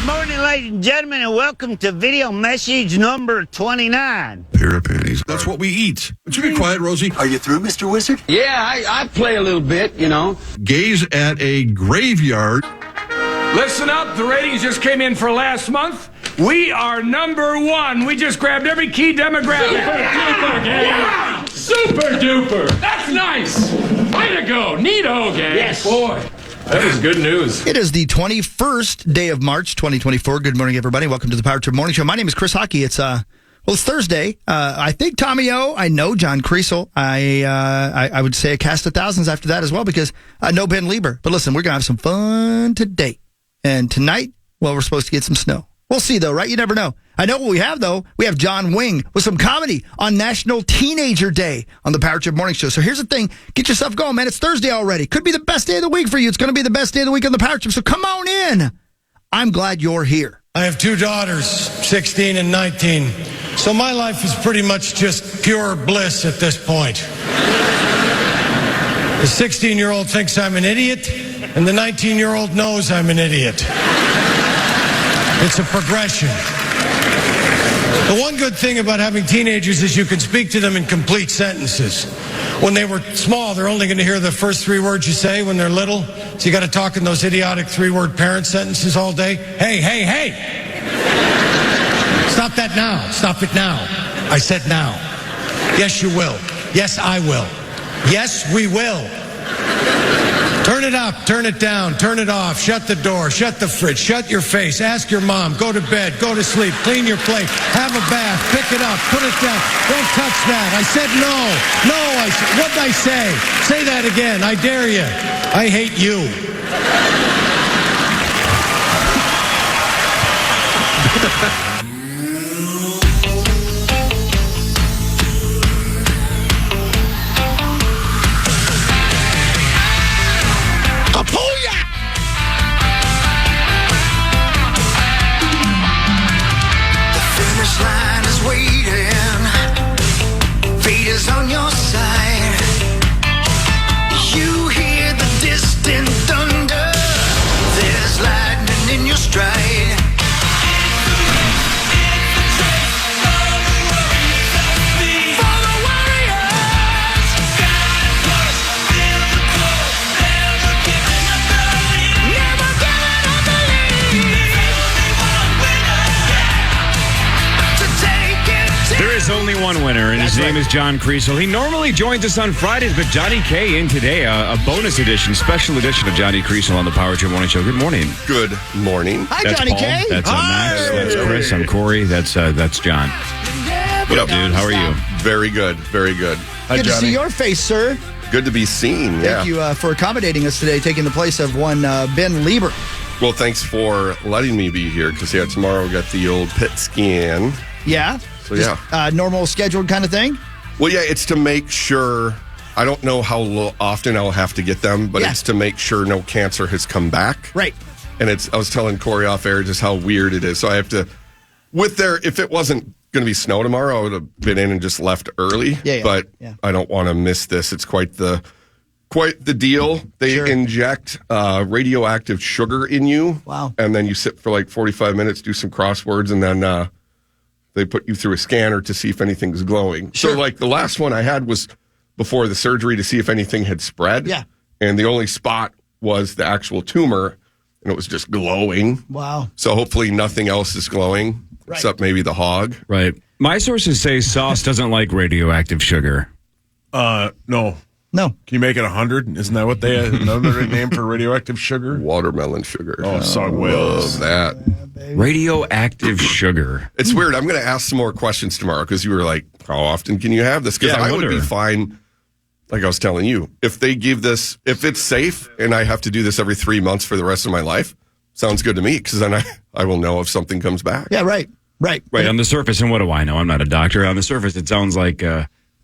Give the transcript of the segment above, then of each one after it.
morning, ladies and gentlemen, and welcome to video message number 29. Pair of panties. That's what we eat. Would you be quiet, Rosie? Are you through, Mr. Wizard? Yeah, I play a little bit, you know. Gaze at a graveyard. Listen up, the ratings just came in for last month. We are number one. We just grabbed every key demographic. Super duper. That's nice. Way to go. Neato, gang. Yes. Boy, that is good news. It is the 21st day of March, 2024. Good morning, everybody. Welcome to the Power Trip Morning Show. My name is Chris Hockey. It's Thursday. I think Tommy O. I know John Kriesel. I would say a cast of thousands after that as well because I know Ben Lieber. But listen, we're going to have some fun today. And tonight, well, we're supposed to get some snow. We'll see, though, right? You never know. I know what we have, though. We have John Wing with some comedy on National Teenager Day on the Power Trip Morning Show. So here's the thing. Get yourself going, man. It's Thursday already. Could be the best day of the week for you. It's going to be the best day of the week on the Power Trip. So come on in. I'm glad you're here. I have two daughters, 16 and 19. So my life is pretty much just pure bliss at this point. The 16-year-old thinks I'm an idiot, and the 19-year-old knows I'm an idiot. It's a progression. The one good thing about having teenagers is you can speak to them in complete sentences. When they were small, they're only going to hear the first three words you say when they're little. So you got to talk in those idiotic three-word parent sentences all day. Hey, hey, hey. Stop that now. Stop it now. I said now. Yes, you will. Yes, I will. Yes, we will. Turn it up, turn it down, turn it off, shut the door, shut the fridge, shut your face, ask your mom, go to bed, go to sleep, clean your plate, have a bath, pick it up, put it down, don't touch that. I said no, what'd I say? Say that again, I dare you. I hate you. On your side, you hear the distant thunder. There's lightning in your stride. For the warriors, never giving up the lead. To take it. There is only one winner, and his name is John Kriesel. He normally joins us on Fridays, but Johnny K in today, a bonus edition, special edition of Johnny Kriesel on the Power Trip Morning Show. Good morning. Good morning. Hi, That's Johnny Paul. K. That's Max. That's Chris. I'm Corey. That's John. What up, dude? How are you? Very good. Very good. Hi, Good to Johnny. see your face, sir. Good to be seen. Thank you for accommodating us today, taking the place of one Ben Lieber. Well, thanks for letting me be here because, tomorrow we got the old PET scan. Yeah? So, Just, normal scheduled kind of thing? Well, it's to make sure. I don't know how often I'll have to get them, but it's to make sure no cancer has come back. Right. And I was telling Corey off air just how weird it is. So I have to, if it wasn't going to be snow tomorrow, I would have been in and just left early. Yeah. But I don't want to miss this. It's quite the deal. They inject radioactive sugar in you. Wow. And then you sit for like 45 minutes, do some crosswords, and then they put you through a scanner to see if anything's glowing. Sure. So like the last one I had was before the surgery to see if anything had spread. Yeah. And the only spot was the actual tumor, and it was just glowing. Wow. So hopefully nothing else is glowing, except maybe the hog. Right. My sources say sauce doesn't like radioactive sugar. No. No. Can you make it 100? Isn't that what they another name for radioactive sugar? Watermelon sugar. Oh, sog whales. Love that. Radioactive sugar. It's weird. I'm going to ask some more questions tomorrow because you were like, how often can you have this? Because I would be fine, like I was telling you, if they give this, if it's safe and I have to do this every 3 months for the rest of my life, sounds good to me because then I will know if something comes back. Yeah, right. Right, on the surface, and what do I know? I'm not a doctor. On the surface, it sounds like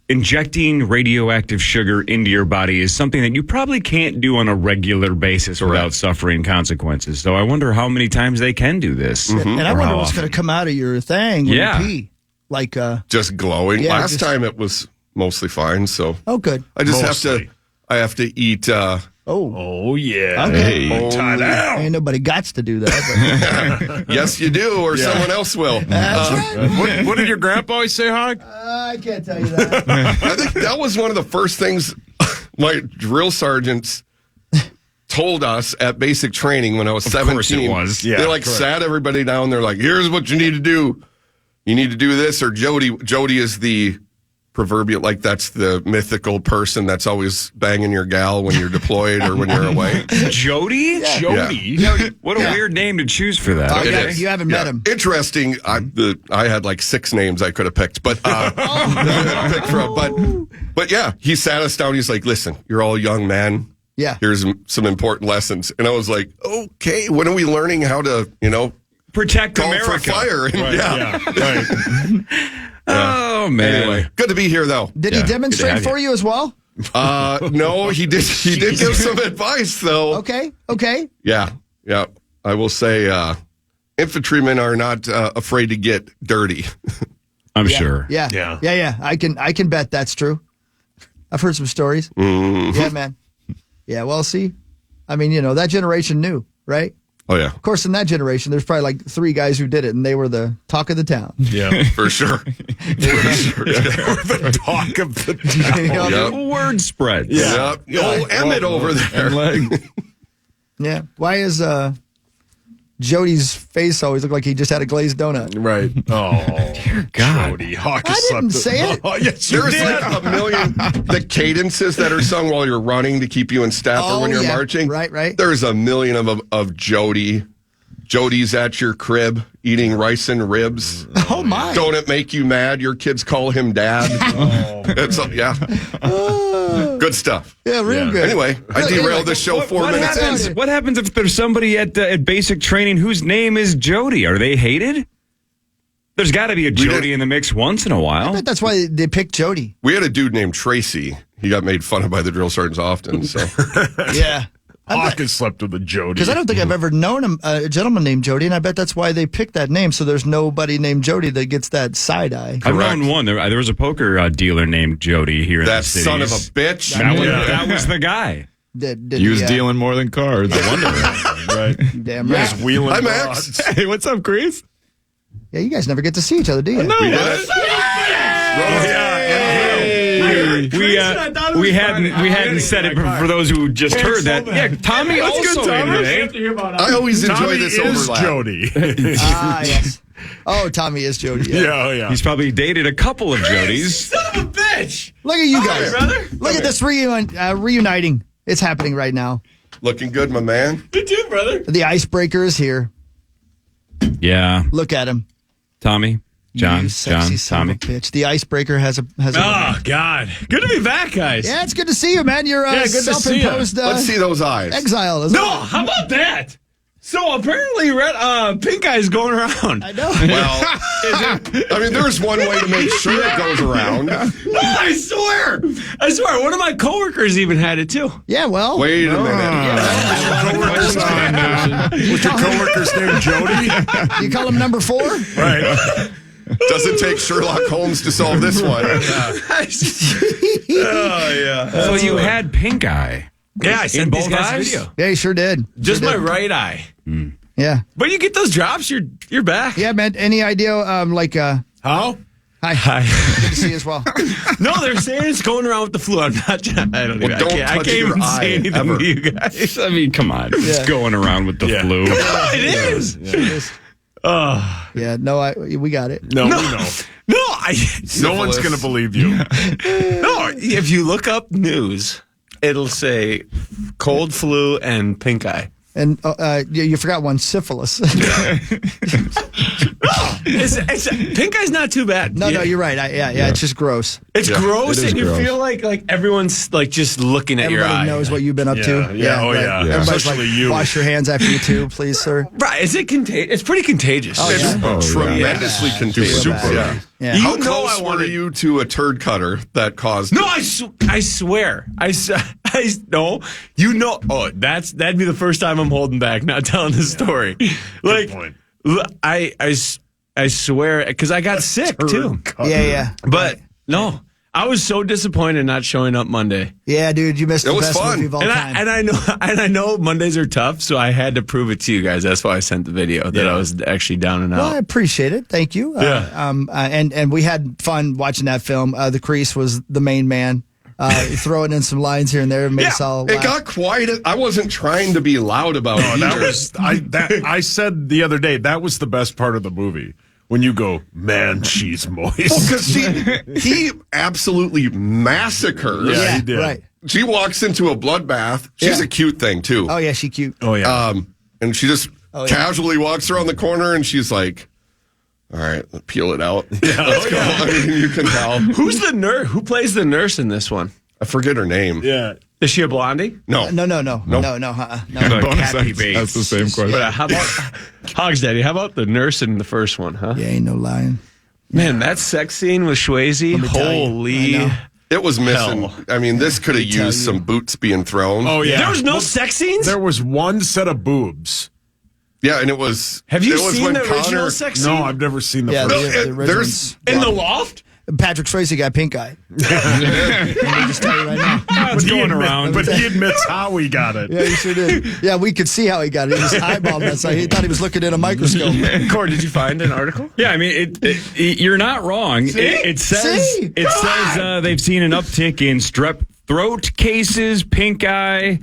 injecting radioactive sugar into your body is something that you probably can't do on a regular basis without suffering consequences. So I wonder how many times they can do this. Mm-hmm. And I wonder what's going to come out of your thing when you pee. Like just glowing. Yeah, Last time it was mostly fine, so good. I just have to eat Oh, yeah. Okay. Hey, time out. Ain't nobody gots to do that. Yes, you do, or someone else will. What did your grandpa always say, Hog? I can't tell you that. I think that was one of the first things my drill sergeants told us at basic training when I was 17. Of course it was. Yeah, they correct. sat everybody down. They're like, here's what you need to do. You need to do this, or Jody. Jody is the proverbial, like that's the mythical person that's always banging your gal when you're deployed or when you're away. Jody? Yeah. Jody? What a weird name to choose for that. Oh, Okay. yeah, you haven't met him. Interesting. I had like 6 names I could have picked, but picked from. But yeah, he sat us down. He's like, listen, you're all young, man. Yeah. Here's some important lessons. And I was like, okay, when are we learning how to, Protect call America. for fire? And Right. Oh, man. Anyway, good to be here, though. Did he demonstrate for you as well? No, he did. He did give some advice, though. Okay. Yeah. I will say, infantrymen are not afraid to get dirty. I'm sure. Yeah. I can bet that's true. I've heard some stories. Mm-hmm. Yeah, man. Yeah, well, see, I mean, that generation knew, right? Oh yeah, Of course, in that generation, there's probably like 3 guys who did it, and they were the talk of the town. Yeah. for sure. The talk of the town. Yep. Word spread. Yep. Oh, Emmett over there. Yeah. Why is Jody's face always look like he just had a glazed donut? Right. Oh, God. Jody Hawk. I didn't say it. Oh, yes, you There's did. like a million the cadences that are sung while you're running to keep you in step or when you're yeah. marching. Right. There's a million of them of Jody. Jody's at your crib eating rice and ribs. Oh my! Don't it make you mad? Your kids call him dad. It's good stuff. Yeah, real good. Anyway, I derailed the show 4 minutes in. What happens if there's somebody at basic training whose name is Jody? Are they hated? There's got to be a Jody in the mix once in a I while. bet that's why they picked Jody. We had a dude named Tracy. He got made fun of by the drill sergeants often. So Yeah. Hawk has slept with a Jody. Because I don't think I've ever known a gentleman named Jody, and I bet that's why they picked that name. So there's nobody named Jody that gets that side eye. I've known one. There was a poker dealer named Jody here in the that cities. son of a bitch. That was the guy. Did He was dealing more than cards. I wonder. right. Damn right. Just wheeling Hi, rods. Max. Hey, what's up, Chris? Yeah, you guys never get to see each other, do you? No, We did what? it. We hadn't said it for those who just heard that. Yeah, Tommy That's also good, Tommy. in today. I always enjoy Tommy this is overlap. Jody. Ah, yes. Oh, Tommy is Jody. Yeah. He's probably dated a couple of Jodys. Son of a bitch! Look at you guys. brother. Look at this reuniting. It's happening right now. Looking good, my man. You too, brother. The icebreaker is here. Yeah, Look at him. Tommy, John, You sexy son of a bitch. The icebreaker has a. Oh, God. Good to be back, guys. Yeah, it's good to see you, man. You're good to see ya. self-imposed Let's see those eyes. exile. As No, well. how about that? So apparently, Pink Eye's going around. I know. Well, I mean, there's one way to make sure it goes around. No, I swear. One of my coworkers even had it too. Yeah, well. Wait a minute. Was your coworker's name Jody? You call him number 4? Right. Doesn't take Sherlock Holmes to solve this one. So you had pink eye. Yeah, I sent both these guys a eyes? video. Yeah, he sure did. Just Sure my did. right eye. Yeah. But you get those drops, you're back. Yeah, man. Any idea, How? hi. Good to see you as well. No, they're saying it's going around with the flu. I don't Well, even. don't I can't touch even your say eye, anything ever. to you guys. I mean, come on. It's going around with the flu. It is. Yeah, no, we got it. No, we know. No, No one's going to believe you. no. If you look up news, it'll say cold flu and pink eye. And you forgot one, syphilis. It's pink eye's not too bad. No, you're right. Yeah, it's just gross. It's gross, it is and you gross. feel like everyone's like just looking at your eye. Everybody knows what you've been up to. Yeah, oh, right. yeah. Everybody's Especially like, you. wash your hands after you too, please, sir. Right? Is it contagious? It's pretty contagious. Oh, yeah. Tremendously contagious. Super. Yeah. Yeah. How You know close I were wanted- you to a turd cutter that caused? No, I swear. No. You know. Oh, that'd be the first time I'm holding back, not telling the story. Like, point. I swear, because I got sick too. Yeah. But no, I was so disappointed not showing up Monday. Yeah, dude, you missed It the was best fun. movie of all time. I know Mondays are tough, so I had to prove it to you guys. That's why I sent the video that I was actually down and Well, I out. appreciate it. Thank you. And we had fun watching that film. The Kriesel was the main man, throwing in some lines here and there. Made us all It laugh. got quiet. I wasn't trying to be loud about it. That either. was I said the other day that was the best part of the movie when you go, man, she's moist. Because he absolutely massacres. Yeah, he did. Right. She walks into a bloodbath. She's a cute thing too. Oh yeah, she cute. Oh yeah. And she just casually walks around the corner and she's like, all right, peel it out. Yeah, let's go. I mean, you can tell. Who's the nurse? Who plays the nurse in this one? I forget her name. Yeah. Is she a blondie? No. No. Bonus That's the same question. But how about Hogs Daddy? How about the nurse in the first one, huh? Yeah, ain't no lying. Man, that sex scene with Swayze, me tell you, holy. I know. It was missing. Hell. I mean, this could have tell used you. some boots being thrown. Oh yeah. There was no sex scenes? There was one set of boobs. Yeah, and it was. Have you it was seen when the original Connor- sex scene? No, I've never seen the Yeah, first. the original there's- In the loft? Patrick Swayze got pink eye. Let me just tell you right now. It's going around. But he admits how he got it. Yeah, he sure did. Yeah, we could see how he got it. He was eyeballing that side. He thought he was looking in a microscope. Cord, did you find an article? Yeah, I mean, you're not wrong. It says See? they've seen an uptick in strep throat cases, pink eye,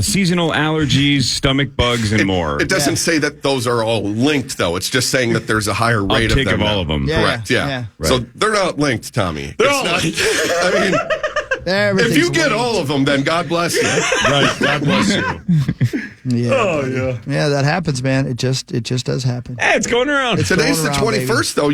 seasonal allergies, stomach bugs, and more. It doesn't say that those are all linked, though. It's just saying that there's a higher rate Uptick of them. of all now. of them. Yeah, Correct. Yeah. yeah. So they're not linked, Tommy. They're all not, I mean, if Everything's you get linked. all of them, then God bless you. Right. God bless you. Yeah. Oh yeah. Yeah, that happens, man. It just does happen. Hey, it's going around. It's Today's the going around, 21st, though.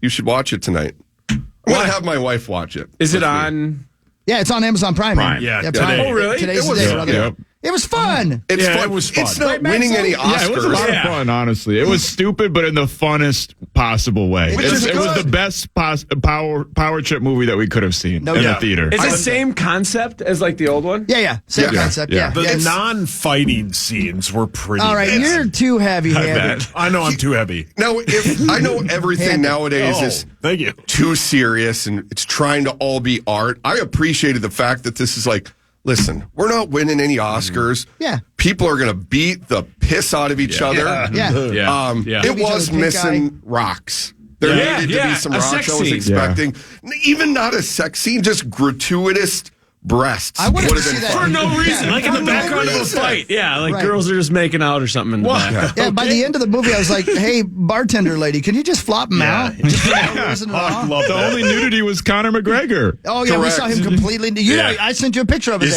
You should watch it tonight. I'm going to have my wife watch it. Is it with me. on? Yeah, it's on Amazon Prime. man. Prime. Yeah, Prime. today. Oh, really? Today's It the was- day, brother. Yep. It was fun. It's Yeah, fun. it was fun. It's not Right, Max? winning any Oscars. Yeah, it was a lot of fun, honestly. It was stupid, but in the funnest possible way. Which is It was good. the best power trip movie that we could have seen No in doubt. the theater. Is it the same concept as like the old one? Yeah. Same Yeah. concept. Yeah. Yeah. The Yeah. non-fighting scenes were pretty. All right, bad. you're too heavy-handed. I know I'm too heavy. Now, if I know everything nowadays is Thank you. too serious and it's trying to all be art, I appreciated the fact that this is like, listen, we're not winning any Oscars. Yeah. People are going to beat the piss out of each other. Yeah. Yeah. It Give each was other pink missing rocks. There Yeah, needed to yeah, be some a rocks. sex I was scene. expecting. Even not a sex scene, just gratuitous breasts. I wanted would to have see been that. For no reason. Yeah. Like in the For no background of a reason. fight. Yeah, like Right. girls are just making out or something in the back. Yeah, by the end of the movie, I was like, "Hey, bartender lady, can you just flop him out?" Just for no reason at all. Love The that. only nudity was Conor McGregor. Oh yeah, we Correct. saw him completely. You know, Yeah. I sent you a picture of it.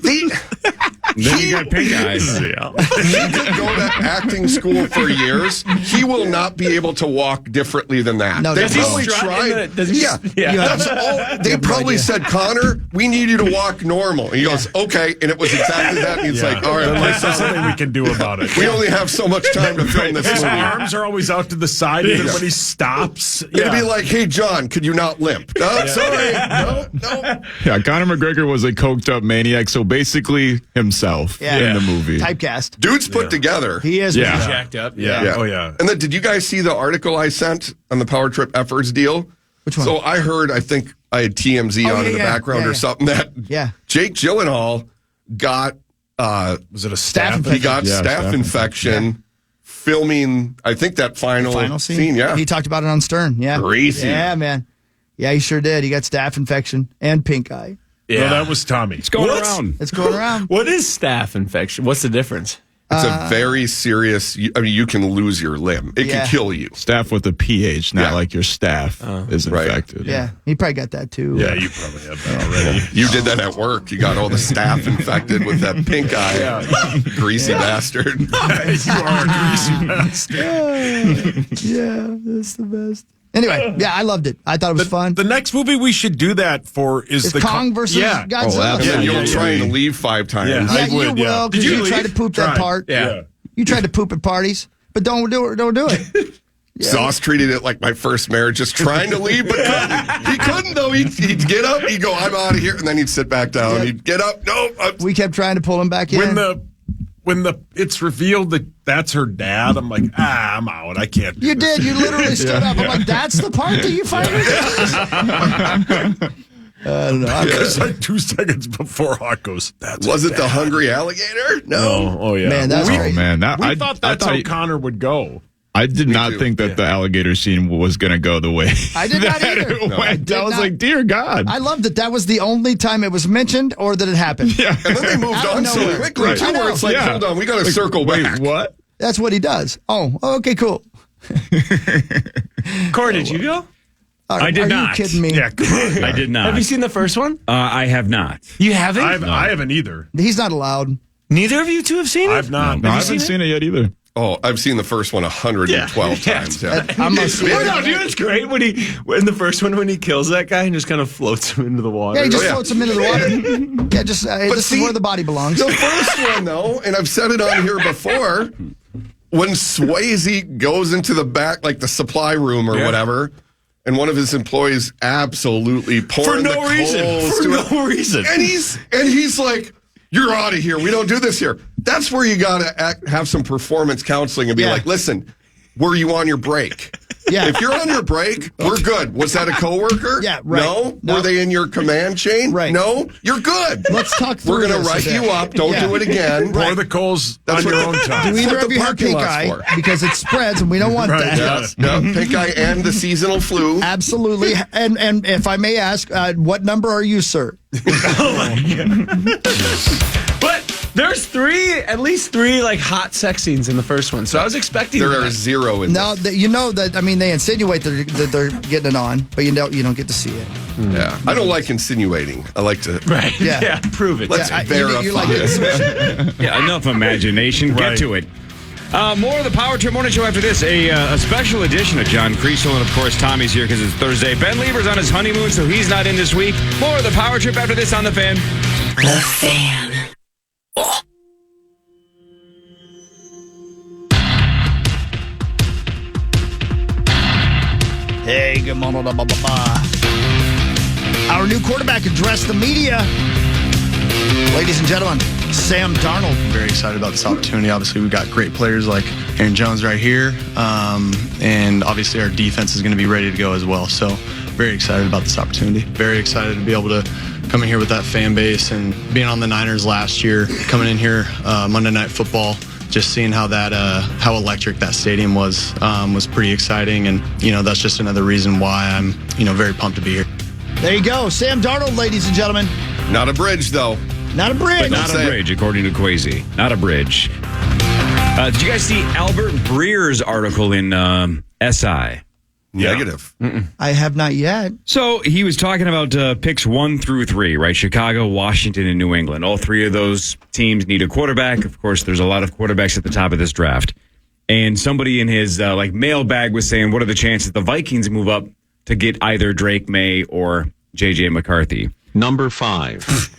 Dave. Then you got pink eyes. He could go to acting school for years. He will not be able to walk differently than that. No, they does he probably strut in tried. the- does he- yeah, Yeah. that's all. They probably said, Connor, we need you to walk normal. And he goes, okay. And it was exactly that. And he's like, all right, Unless there's so something we can do about it. we only have so much time to film this His movie. arms are always out to the side, even when he stops. It'd be like, hey, John, could you not limp? No, sorry. No. Yeah, Conor McGregor was a coked up maniac, so basically himself in the movie. Typecast. Dude's put together. He is. Yeah. man. Jacked up. Yeah. Yeah. Oh, yeah. And then, did you guys see the article I sent on the Power Trip Efforts deal? Which one? So I heard, I think I had TMZ Oh, on in the yeah, background yeah, or yeah. something that Yeah. Jake Gyllenhaal got Was it a Staph staph? he got Yeah, staph staph infection filming. I think that final scene. Yeah, He talked about it on Stern. Yeah. Greasy. Yeah, man. Yeah, he sure did. He got staph infection and pink eye. No, that was Tommy. It's going What? around. It's going around. What is staph infection? What's the difference? it's a very serious. I mean, you can lose your limb. It Yeah. can kill you. Staff with a PH, not Yeah. like your staff is Right. infected. Yeah, he probably got that too. Yeah, you probably had that already. You did that at work. You got all the staff infected with that pink eye. Greasy bastard. You are a greasy bastard. Yeah, that's the best. Anyway, yeah, I loved it. I thought it was fun. The next movie we should do that for is It's the Kong versus Yeah. Godzilla. And then you'll yeah, try yeah. to leave 5 times. Yeah. Yeah, I you would, yeah. will because Did you you tried leave? to poop that Tried. part. Yeah. You tried to poop at parties, but don't do it. Don't do it. Sauce treated it like my first marriage, just trying to leave, but couldn't. He couldn't, though. He'd get up, he'd go, I'm out of here, and then he'd sit back down. Yeah. He'd get up, no. We kept trying to pull him back in. When the when it's revealed that that's her dad, I'm like, I'm out. I can't do You this. did. You literally stood up. I'm like, that's the part that you find I don't know. It's like 2 seconds before Hawk goes, that's Was her it the dad. hungry alligator? No. Oh, yeah. Man, that's crazy. We thought that's how Connor would go. I did not think that the alligator scene was going to go the way I did not that either. it No, I went. did I was not. like, dear God. I loved that. That was the only time it was mentioned or that it happened. Yeah. And then they moved Out of on so nowhere. quickly, Right. too, I where know. it's like, hold on, we got to circle back. Wait, what? That's what he does. Oh, okay, cool. Corey, did you go? I did Are not. you kidding me? Yeah, come on. I did not. Have you seen the first one? I have not. You haven't? I haven't either. He's not allowed. Neither of you two have seen it? I've not. No, I haven't seen it yet either. Oh, I've seen the first one 112 times. Yeah. I must see Oh, it. no, dude, it's great when in the first one when he kills that guy and just kind of floats him into the water. Yeah, he just Oh, yeah. floats him into the water. Yeah, just this see- is where the body belongs. The first one, though, and I've said it on here before, when Swayze goes into the back, like the supply room or whatever, and one of his employees absolutely pouring For no the reason. coals For to no it. reason. And he's like, you're out of here. We don't do this here. That's where you got to have some performance counseling and be Yeah. like, listen, were you on your break? Yeah. If you're on your break, we're good. Was that a coworker? Yeah, right. No? No. Were they in your command chain? Right. No? You're good. Let's talk through We're going this to a write bit. you up. Don't Yeah. do it again. Pour the coals That's on your what- own time. Do either what of the you have parking pink lot's eye? for. Because it spreads and we don't want Right, that. yeah. No, pink eye and the seasonal flu. Absolutely. And if I may ask, what number are you, sir? But there's at least three like hot sex scenes in the first one. So I was expecting There that. are 0 in No, you know that. I mean, they insinuate that they're getting it on, but you don't get to see it. Yeah. I don't like insinuating. I like to. Right. Yeah. Yeah. Prove it. Let's Yeah, verify you like it. Yeah, enough imagination. Get Right. to it. More of the Power Trip Morning Show after this. A special edition of John Kriesel, and of course Tommy's here because it's Thursday. Ben Lieber's on his honeymoon, so he's not in this week. More of the Power Trip after this on The Fan. The Fan. Hey, good morning. Blah, blah, blah, blah. Our new quarterback addressed the media. Ladies and gentlemen, Sam Darnold. Very excited about this opportunity. Obviously, we've got great players like Aaron Jones right here. And obviously, our defense is going to be ready to go as well. So, very excited about this opportunity. Very excited to be able to come in here with that fan base and being on the Niners last year, coming in here Monday Night Football. Just seeing how how electric that stadium was pretty exciting, and that's just another reason why I'm very pumped to be here. There you go, Sam Darnold, ladies and gentlemen. Not a bridge, though. Not a bridge. But not a say it. bridge, according to Kwesi. Not a bridge. Did you guys see Albert Breer's article in SI? Negative. I have not yet. So he was talking about picks 1 through 3, right? Chicago, Washington, and New England. All three of those teams need a quarterback. Of course, there's a lot of quarterbacks at the top of this draft. And somebody in his mailbag was saying, what are the chances the Vikings move up to get either Drake May or J.J. McCarthy? Number 5.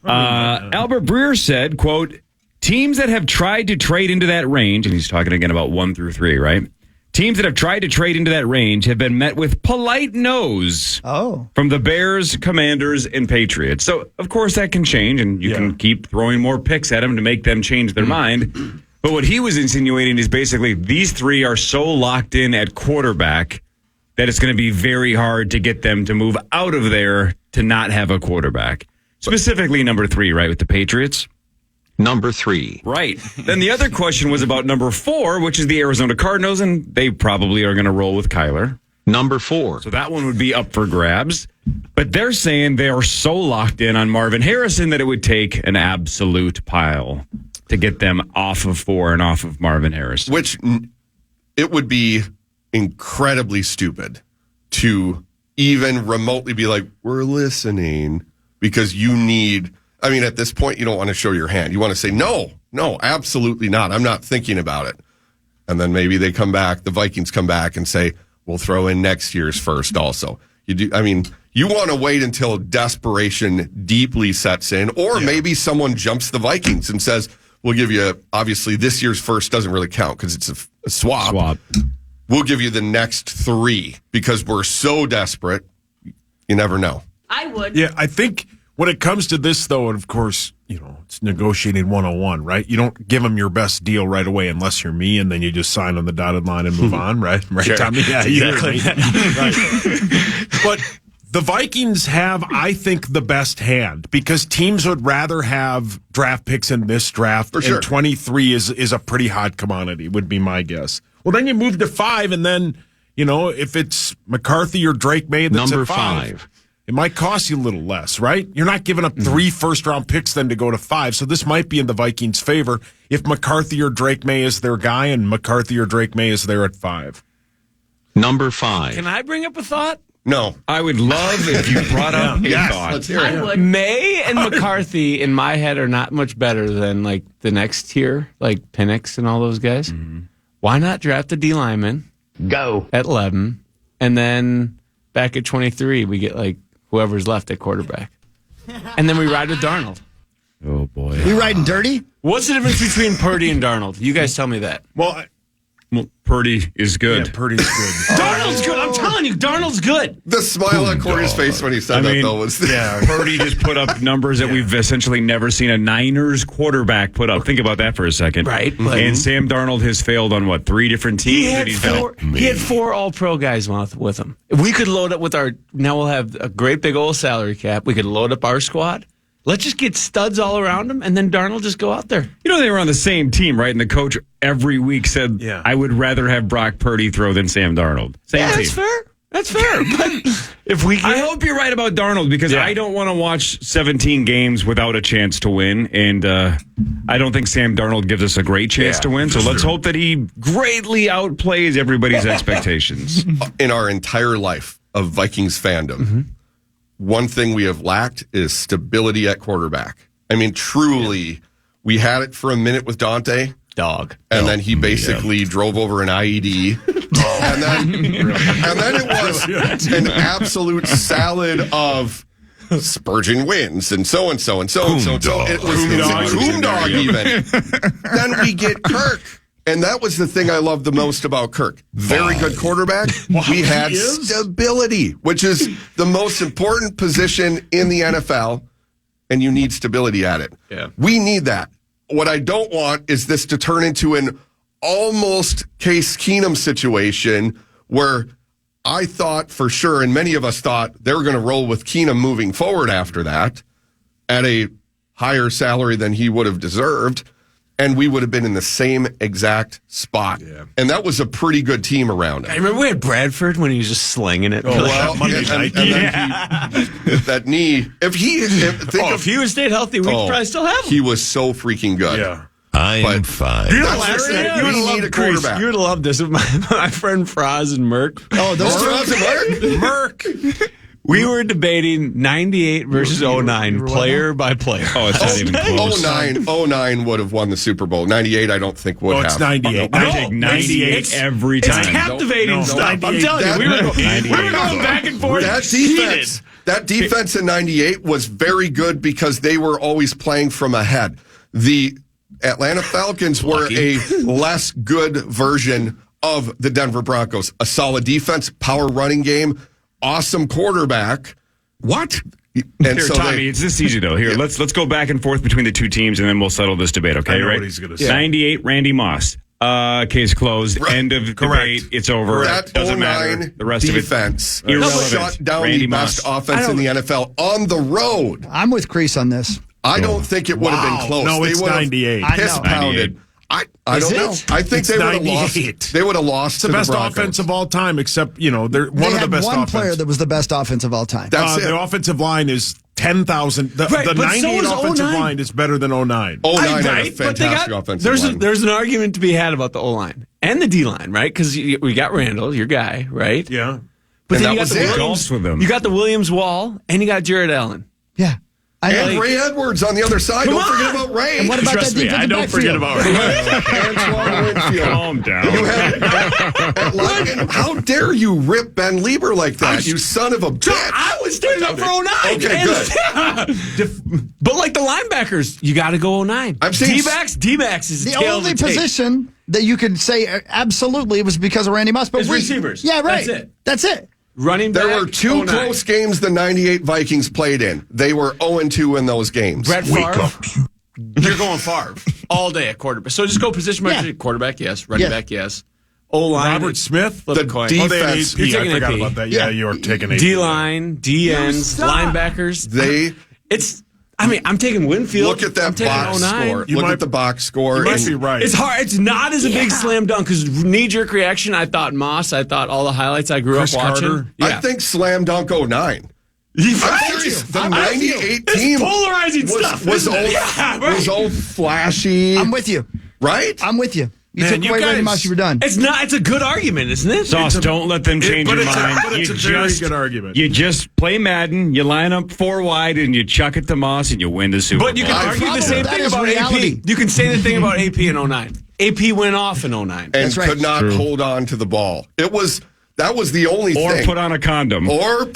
Albert Breer said, quote, teams that have tried to trade into that range, and he's talking again about 1 through 3, right? Teams that have tried to trade into that range have been met with polite no's from the Bears, Commanders, and Patriots. So, of course, that can change, and you can keep throwing more picks at them to make them change their mind. But what he was insinuating is basically these three are so locked in at quarterback that it's going to be very hard to get them to move out of there to not have a quarterback. Specifically number 3, right, with the Patriots? Number 3. Right. Then the other question was about number 4, which is the Arizona Cardinals, and they probably are going to roll with Kyler. Number 4. So that one would be up for grabs. But they're saying they are so locked in on Marvin Harrison that it would take an absolute pile to get them off of 4 and off of Marvin Harrison. Which it would be incredibly stupid to even remotely be like, we're listening, because you need... I mean, at this point, you don't want to show your hand. You want to say, no, absolutely not. I'm not thinking about it. And then maybe they come back, the Vikings come back and say, we'll throw in next year's first also. You want to wait until desperation deeply sets in, or maybe someone jumps the Vikings and says, we'll give you, obviously, this year's first doesn't really count because it's a swap. We'll give you the next 3 because we're so desperate. You never know. I would. Yeah, I think When it comes to this, though, and of course, it's negotiating 101, right? You don't give them your best deal right away unless you're me, and then you just sign on the dotted line and move on, right? Right, Sure. Tommy? Yeah, Exactly. Right. But the Vikings have, I think, the best hand because teams would rather have draft picks in this draft. For sure. And 23 is a pretty hot commodity, would be my guess. Well, then you move to 5, and then, if it's McCarthy or Drake May that's Number at 5. It might cost you a little less, right? You're not giving up 3 first-round picks then to go to 5, so this might be in the Vikings' favor if McCarthy or Drake May is their guy and McCarthy or Drake May is there at 5. Number 5. Can I bring up a thought? No. I would love if you brought up a thought. Let's hear it. would. May and McCarthy, in my head, are not much better than, like, the next tier, like Penix and all those guys. Mm-hmm. Why not draft a D lineman? Go. At 11, and then back at 23, we get, like, whoever's left at quarterback. And then we ride with Darnold. Oh, boy. We riding dirty? What's the difference between Purdy and Darnold? You guys tell me that. Well, Purdy is good. yeah, Purdy's good. Darnold's good. I'm telling you, Darnold's good. The smile on Corey's face when he said that, though, was... Purdy just put up numbers that we've essentially never seen a Niners quarterback put up. Think about that for a second. Right. And Sam Darnold has failed on, 3 different teams? He had 4 all-pro guys with him. If we could load up with now we'll have a great big old salary cap. We could load up our squad. Let's just get studs all around him, and then Darnold just go out there. They were on the same team, right? And the coach every week said, I would rather have Brock Purdy throw than Sam Darnold. Same team. That's fair. That's fair. But if we I hope you're right about Darnold because I don't want to watch 17 games without a chance to win. And I don't think Sam Darnold gives us a great chance to win. So let's hope that he greatly outplays everybody's expectations. In our entire life of Vikings fandom, one thing we have lacked is stability at quarterback. I mean, truly, we had it for a minute with Dante. And then he basically drove over an IED. And then it was an absolute salad of Spurgeon wins and so and so and so and so. It was Coom Dog even. Then we get Kirk. And that was the thing I loved the most about Kirk. Very good quarterback. We had stability, which is the most important position in the NFL, and you need stability at it. Yeah. We need that. What I don't want is this to turn into an almost Case Keenum situation where I thought for sure, and many of us thought they were going to roll with Keenum moving forward after that at a higher salary than he would have deserved. And we would have been in the same exact spot. Yeah. And that was a pretty good team around him. I remember we had Bradford when he was just slinging it. That knee. If he would have stayed healthy, we could probably still have him. He was so freaking good. Yeah. I'm fine. You would have loved this with my friend Fraz and Merck. Oh, those Fraz and Merck. We were debating 98 versus 09, player by player. Oh, it's not even close. 09 would have won the Super Bowl. 98, I don't think would have. It's 98. I take 98 every time. It's captivating stuff. I'm telling you, we were going back and forth. That defense in 98 was very good because they were always playing from ahead. The Atlanta Falcons were a less good version of the Denver Broncos. A solid defense, power running game, awesome quarterback. What? And here, so Tommy, it's this easy though. Here, let's go back and forth between the two teams, and then we'll settle this debate. Okay, I know right? what he's gonna say. 98, Randy Moss. Case closed. Right. End of debate. It's over. That Doesn't matter. The rest defense of it irrelevant. Shut down Randy the best offense in the NFL on the road. I'm with Kriesel on this. I don't think it would have been close. No, it's 98. Piss pounded. I don't know. I think they would have lost. They would have lost. It's the to best the Broncos. offense of all time, except they're one of the best. One offense. player that was the best offense of all time. That's it. The offensive line is 10,000. The 98 offensive line is better than 09. 09 had a fantastic offensive line. There's an argument to be had about the O line and the D line, right? Because we got Randall, your guy, right? Yeah. But and then that was Williams with him. You got the Williams wall, and you got Jared Allen. Yeah. And Ray Edwards on the other side. Don't forget about Ray. And what about Trust that me, I don't forget about Ray. Antoine Winfield. Calm down. How dare you rip Ben Lieber like that, you son of a bitch. I was standing up for 09. Okay, good. But like the linebackers, you got to go 09. I'm saying D-backs is the only position that you could say absolutely was because of Randy Moss. But receivers. Yeah, right. That's it. That's it. Running back. There were 2 close games the 98 Vikings played in. They were 0-2 in those games. Brett Favre. You're going Favre all day at quarterback. So just go position by position. Quarterback, yes. Running back, yes. O-line. Robert Smith. The defense. You're taking AP. About that. Yeah, you're taking AP. D-line, D-ends, linebackers. I'm taking Winfield. Look at that box score. Look at the box score. You might be right. It's hard. It's not as a big slam dunk because knee-jerk reaction, I thought Moss. I thought all the highlights I grew up watching. Carter. I think slam dunk 09. I'm serious. The 98 team polarizing was all flashy. I'm with you. Right? I'm with you. You took away Randy Moss, you were done. It's not. It's a good argument, isn't it? Sauce, don't let them change your mind. It's a very good argument. You just play Madden, you line up 4 wide, and you chuck it to Moss, and you win the Super Bowl. But you can argue the same thing about AP. You can say the thing about AP in 09. AP went off in 09. And could not hold on to the ball. That was the only thing. Or put on a condom. Or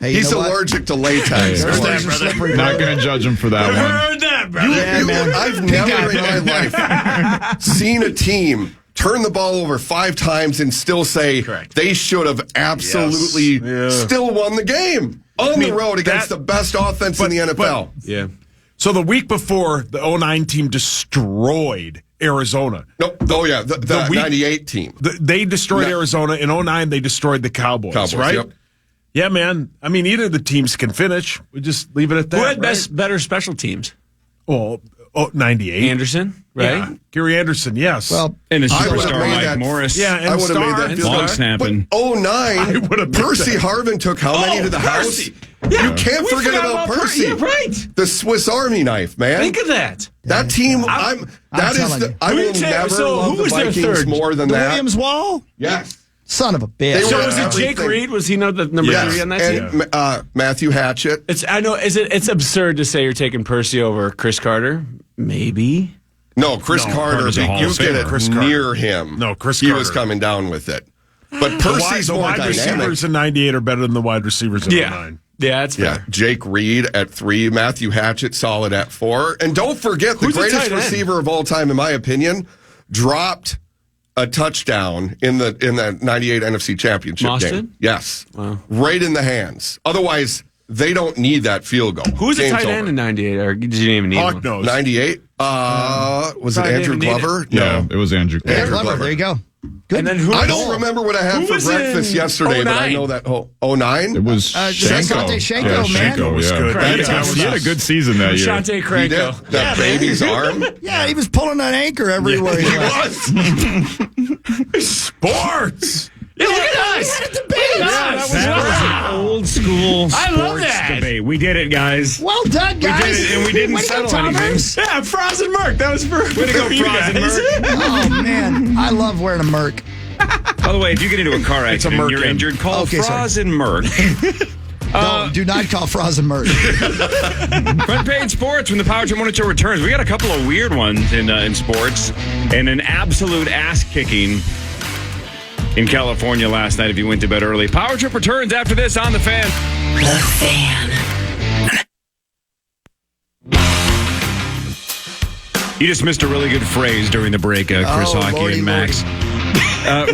he's allergic to latex. Not going to judge him for that one. Heard that, brother. I've never in my life seen a team turn the ball over 5 times and still say they should have absolutely still won the game on the road against the best offense in the NFL. So the week before, the 09 team destroyed Arizona. The 98 team. They destroyed Arizona. In 09, they destroyed the Cowboys, right? Yep. Yeah, man. I mean, either of the teams can finish. We just leave it at that. Who had better special teams? Well, 98. Anderson, right? Yeah. Gary Anderson, yes. Well, and a superstar Mike Morris. Yeah, and I would have made that long snapping. But 09, Percy Harvin took how many to the house? Yeah, you can't forget about Percy. Yeah, right. The Swiss Army knife, man. Think of that. That team, I will never love the Vikings more than that. Williams Wall? Yes. Son of a bitch. So was it Jake Reed? Was he the number 3 on that team? And Matthew Hatchett. It's absurd to say you're taking Percy over Chris Carter. Maybe. No, Chris Carter. You get it near him. No, Chris Carter. He was coming down with it. But Percy's more wide dynamic. Receivers in 98 are better than the wide receivers in 09. Yeah, that's fair. Yeah, Jake Reed at 3, Matthew Hatchett solid at 4. And don't forget, the greatest receiver of all time, in my opinion, dropped a touchdown in the 98 NFC Championship game. Yes. Wow. Right in the hands. Otherwise, they don't need that field goal. Who's the tight end in 98? Or did you even need Hawk nose. 98? Was it Andrew Glover? No, it was Andrew Glover. Andrew Glover. There you go. Good. And then I don't remember what I had for breakfast yesterday, but I know that 09? It was Shanko. Shanko was good. He had a good season that year. Shante Craig. That baby's arm? Yeah, he was pulling an anchor everywhere. He was. Sports. Yeah, look at us. We had a debate. That was an old school sports debate. We did it, guys. Well done, guys. We did it, and we didn't settle anything. Yeah, Froz and Merc. That was for way to go, Froz and Merc. Oh, man. I love wearing a Merc. By the way, if you get into a car accident and you're injured, call Froz and Merc. Do not call Froz and Merc. Front page sports when the Power Trip Morning Show returns. We got a couple of weird ones in sports and an absolute ass kicking in California last night if you went to bed early. Power Trip returns after this on The Fan. The Fan. You just missed a really good phrase during the break, Chris Hockey and Max.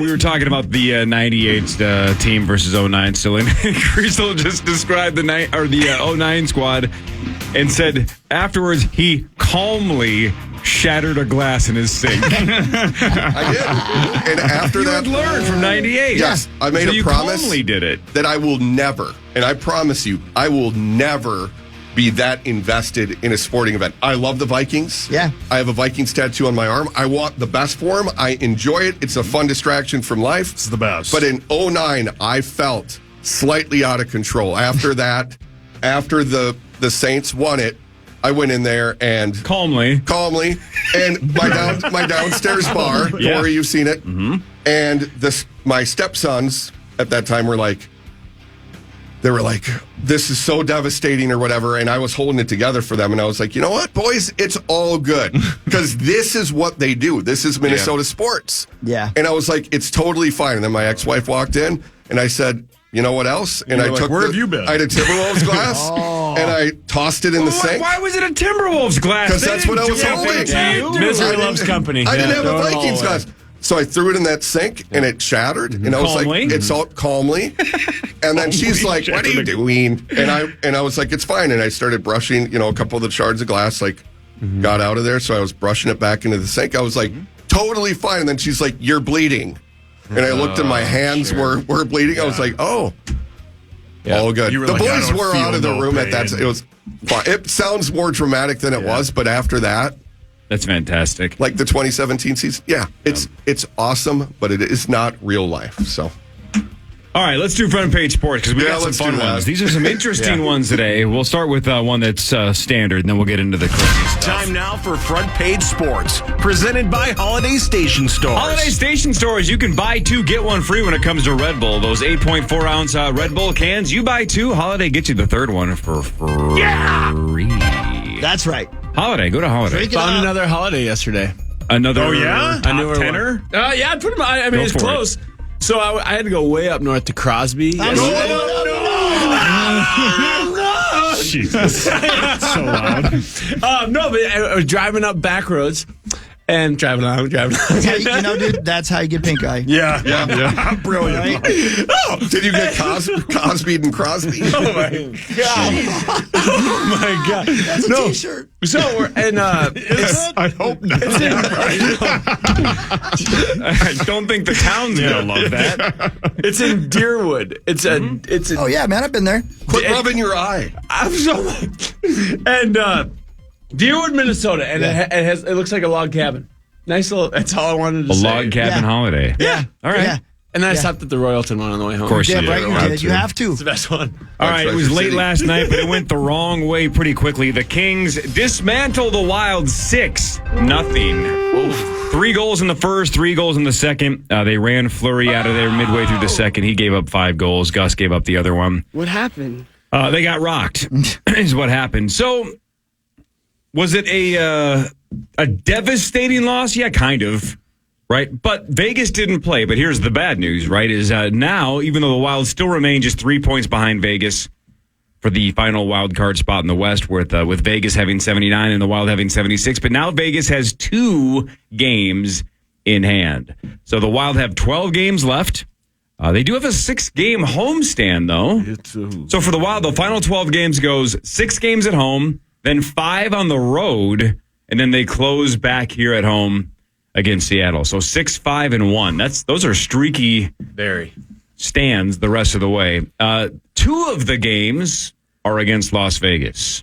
We were talking about the 98 team versus 09 still, and Kriesel just described the 09 squad and said afterwards he calmly shattered a glass in his sink. I did. And after that, you had learned from 98. Yes, I made a promise calmly did it. that I will never, and I promise you, I will never be that invested in a sporting event. I love the Vikings. Yeah. I have a Vikings tattoo on my arm. I want the best for them. I enjoy it. It's a fun distraction from life. It's the best. But in 09, I felt slightly out of control. After that, after the Saints won it, I went in there and calmly, and my downstairs bar. Yeah. Corey, you've seen it. Mm-hmm. And my stepsons at that time were like, this is so devastating or whatever. And I was holding it together for them. And I was like, you know what, boys, it's all good. Because this is what they do. This is Minnesota sports. Yeah. And I was like, it's totally fine. And then my ex-wife walked in and I said, you know what else? And I took where have you been? I had a Timberwolves glass and I tossed it in the sink. Why was it a Timberwolves glass? Because that's what I was holding. Misery loves company. I didn't have a Vikings glass. So I threw it in that sink, and it shattered. And I was Calmly? like, it's all calmly. And then she's like, what are you doing? And I was like, it's fine. And I started brushing, a couple of the shards of glass, got out of there. So I was brushing it back into the sink. I was like, totally fine. And then she's like, you're bleeding. And I looked and my hands were bleeding. I was like, oh, all good. The boys were out of the room at that. It was fine. It sounds more dramatic than it was, but after that, that's fantastic. like the 2017 season, it's awesome, but it is not real life. So, all right, let's do front page sports because we got some let's fun do that. ones. These are some interesting ones today. We'll start with one that's standard, and then we'll get into the crazy stuff. Time now for Front Page Sports, presented by Holiday Station Stores. Holiday Station Stores, you can buy 2, get 1 free when it comes to Red Bull. Those 8.4-ounce Red Bull cans, you buy 2, Holiday gets you the third one for free. That's right. Holiday, go to Holiday. Drink it Found up. another holiday yesterday. Another I knew tenor? Yeah, pretty much. I mean, Go it's for it. close. So I had to go way up north to Crosby. Jesus. So loud. No, but I was driving up back roads and driving along. Dude, that's how you get pink eye. Yeah. Brilliant. did you get Cosby and Crosby? Oh my god! That's a t-shirt. So we're and it's I hope not. I don't think the town's going to love that. it's in Deerwood. It's a Oh yeah, man, I've been there. Quit rubbing your eye. I'm so and Deerwood, Minnesota, and it looks like a log cabin. Nice little. That's all I wanted to A say. log cabin holiday. Yeah. All right. Yeah. And then I stopped at the Royalton one on the way home. Of course Yeah, you right. did. You did. You have to. It's the best one. All right, it was Treasure late City. last night, but it went the wrong way pretty quickly. The Kings dismantle the Wild 6-0. 3 goals in the first, 3 goals in the second. They ran Fleury out of there midway through the second. He gave up 5 goals. Gus gave up the other one. What happened? They got rocked, is what happened. So, was it a devastating loss? Yeah, kind of. Right, but Vegas didn't play. But here's the bad news, right, is now, even though the Wild still remain just 3 points behind Vegas for the final wild card spot in the West, with Vegas having 79 and the Wild having 76, but now Vegas has 2 games in hand. So the Wild have 12 games left. They do have a 6-game homestand, though. So for the Wild, the final 12 games goes 6 games at home, then 5 on the road, and then they close back here at home against Seattle. So 6-5-1. Those are streaky stands the rest of the way. 2 of the games are against Las Vegas.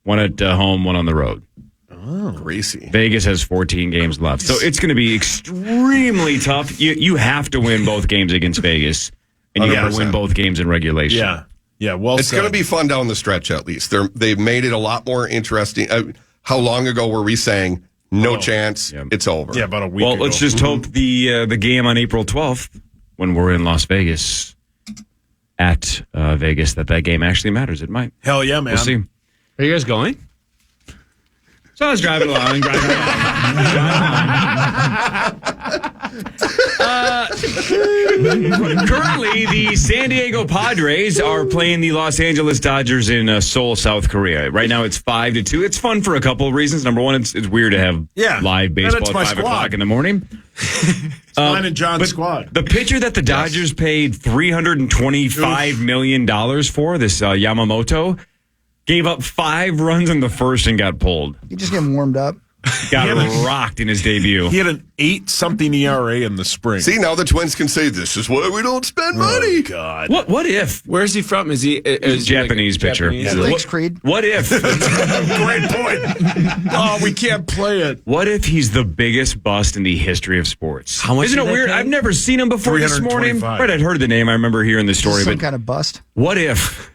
One at home, one on the road. Oh, Gracie. Vegas has 14 games left. So it's going to be extremely tough. You have to win both games against Vegas, and you got to win both games in regulation. Yeah. Well, it's going to be fun down the stretch. At least they've made it a lot more interesting. How long ago were we saying no chance? It's over. Yeah, about a week. Well, ago. let's just hope the game on April 12th, when we're in Las Vegas, at Vegas, that game actually matters. It might. Hell yeah, man. We'll see. Are you guys going? So I was driving along. Currently, the San Diego Padres are playing the Los Angeles Dodgers in Seoul, South Korea. Right now, it's 5-2. It's fun for a couple of reasons. Number one, it's weird to have live baseball at 5 o'clock in the morning. Mine and John's squad. The pitcher that the Dodgers paid $325 million for, this Yamamoto, gave up 5 runs in the first and got pulled. You just get warmed up. Got rocked in his debut. He had an 8-something ERA in the spring. See, now the Twins can say this is why we don't spend money. God. What if? Where's he from? Is he Japanese pitcher? Thanks, Creed. What if? Great point. Oh, we can't play it. What if he's the biggest bust in the history of sports? How much Isn't it did they weird? pay? I've never seen him before this morning. 325. Right, I'd heard the name. I remember hearing the story. Some But kind of bust. what if?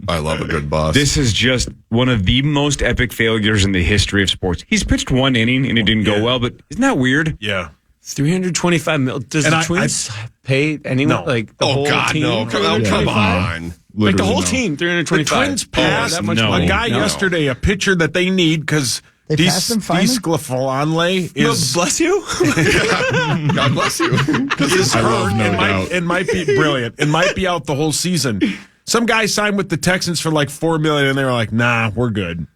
I love a good boss. This is just one of the most epic failures in the history of sports. He's pitched 1 inning and it didn't go well, but isn't that weird? Yeah. $325 million. Does the Twins pay anyone? No. Like the whole God, team? no. Come on. Like the whole no. team, $325. The Twins passed that much no. money? a guy yesterday, a pitcher that they need because They passed him finally? Disclafonle is Bless you. God bless you. is I love hurt no and doubt. it might be brilliant. It might be out the whole season. Some guy signed with the Texans for like $4 million, and they were like, "Nah, we're good."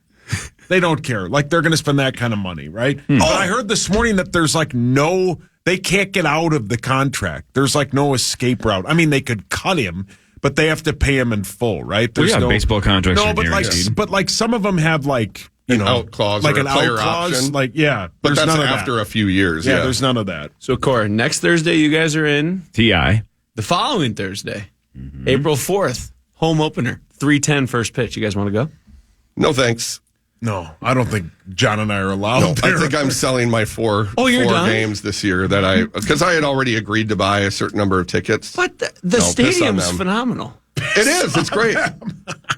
They don't care. Like they're going to spend that kind of money, right? But I heard this morning that there's like They can't get out of the contract. There's like no escape route. I mean, they could cut him, but they have to pay him in full, right? There's no baseball contracts. No, are guaranteed. but like some of them have like an out clause, like or an a player out clause, option. like but that's none of after that. a few years. Yeah, there's none of that. So, Cora, next Thursday you guys are in. TI. The following Thursday, April 4th, home opener, 3:10 first pitch. You guys want to go? No thanks. No, I don't think John and I are allowed. No, there. I think I'm selling my four done? games this year because I had already agreed to buy a certain number of tickets. But the stadium's phenomenal. It is. It's great.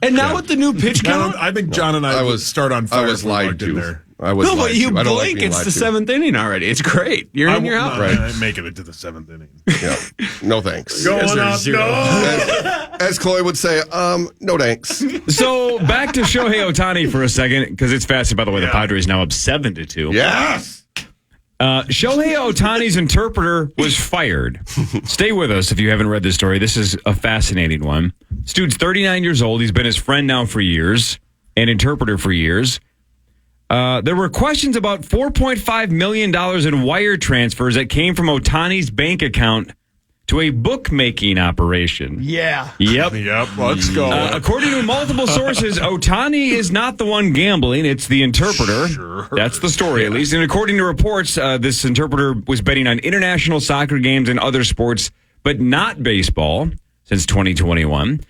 And now with the new pitch count, I think John and I would start on fire. I was lied to. There. I was no, but lied you to. I don't like blink. being It's lied the to. seventh inning already. It's great. You're in your house. I'm making it to the seventh inning. Yeah. No thanks. Going up, no. As Chloe would say, no thanks. So back to Shohei Ohtani for a second, because it's fascinating. By the way, the Padres now up 7-2. Yes. Shohei Ohtani's interpreter was fired. Stay with us if you haven't read this story. This is a fascinating one. This dude's 39 years old. He's been his friend now for years, an interpreter for years. There were questions about $4.5 million in wire transfers that came from Ohtani's bank account to a bookmaking operation. Yeah. Yep. Let's go. According to multiple sources, Ohtani is not the one gambling. It's the interpreter. Sure. That's the story, at least. And according to reports, this interpreter was betting on international soccer games and other sports, but not baseball, since 2021.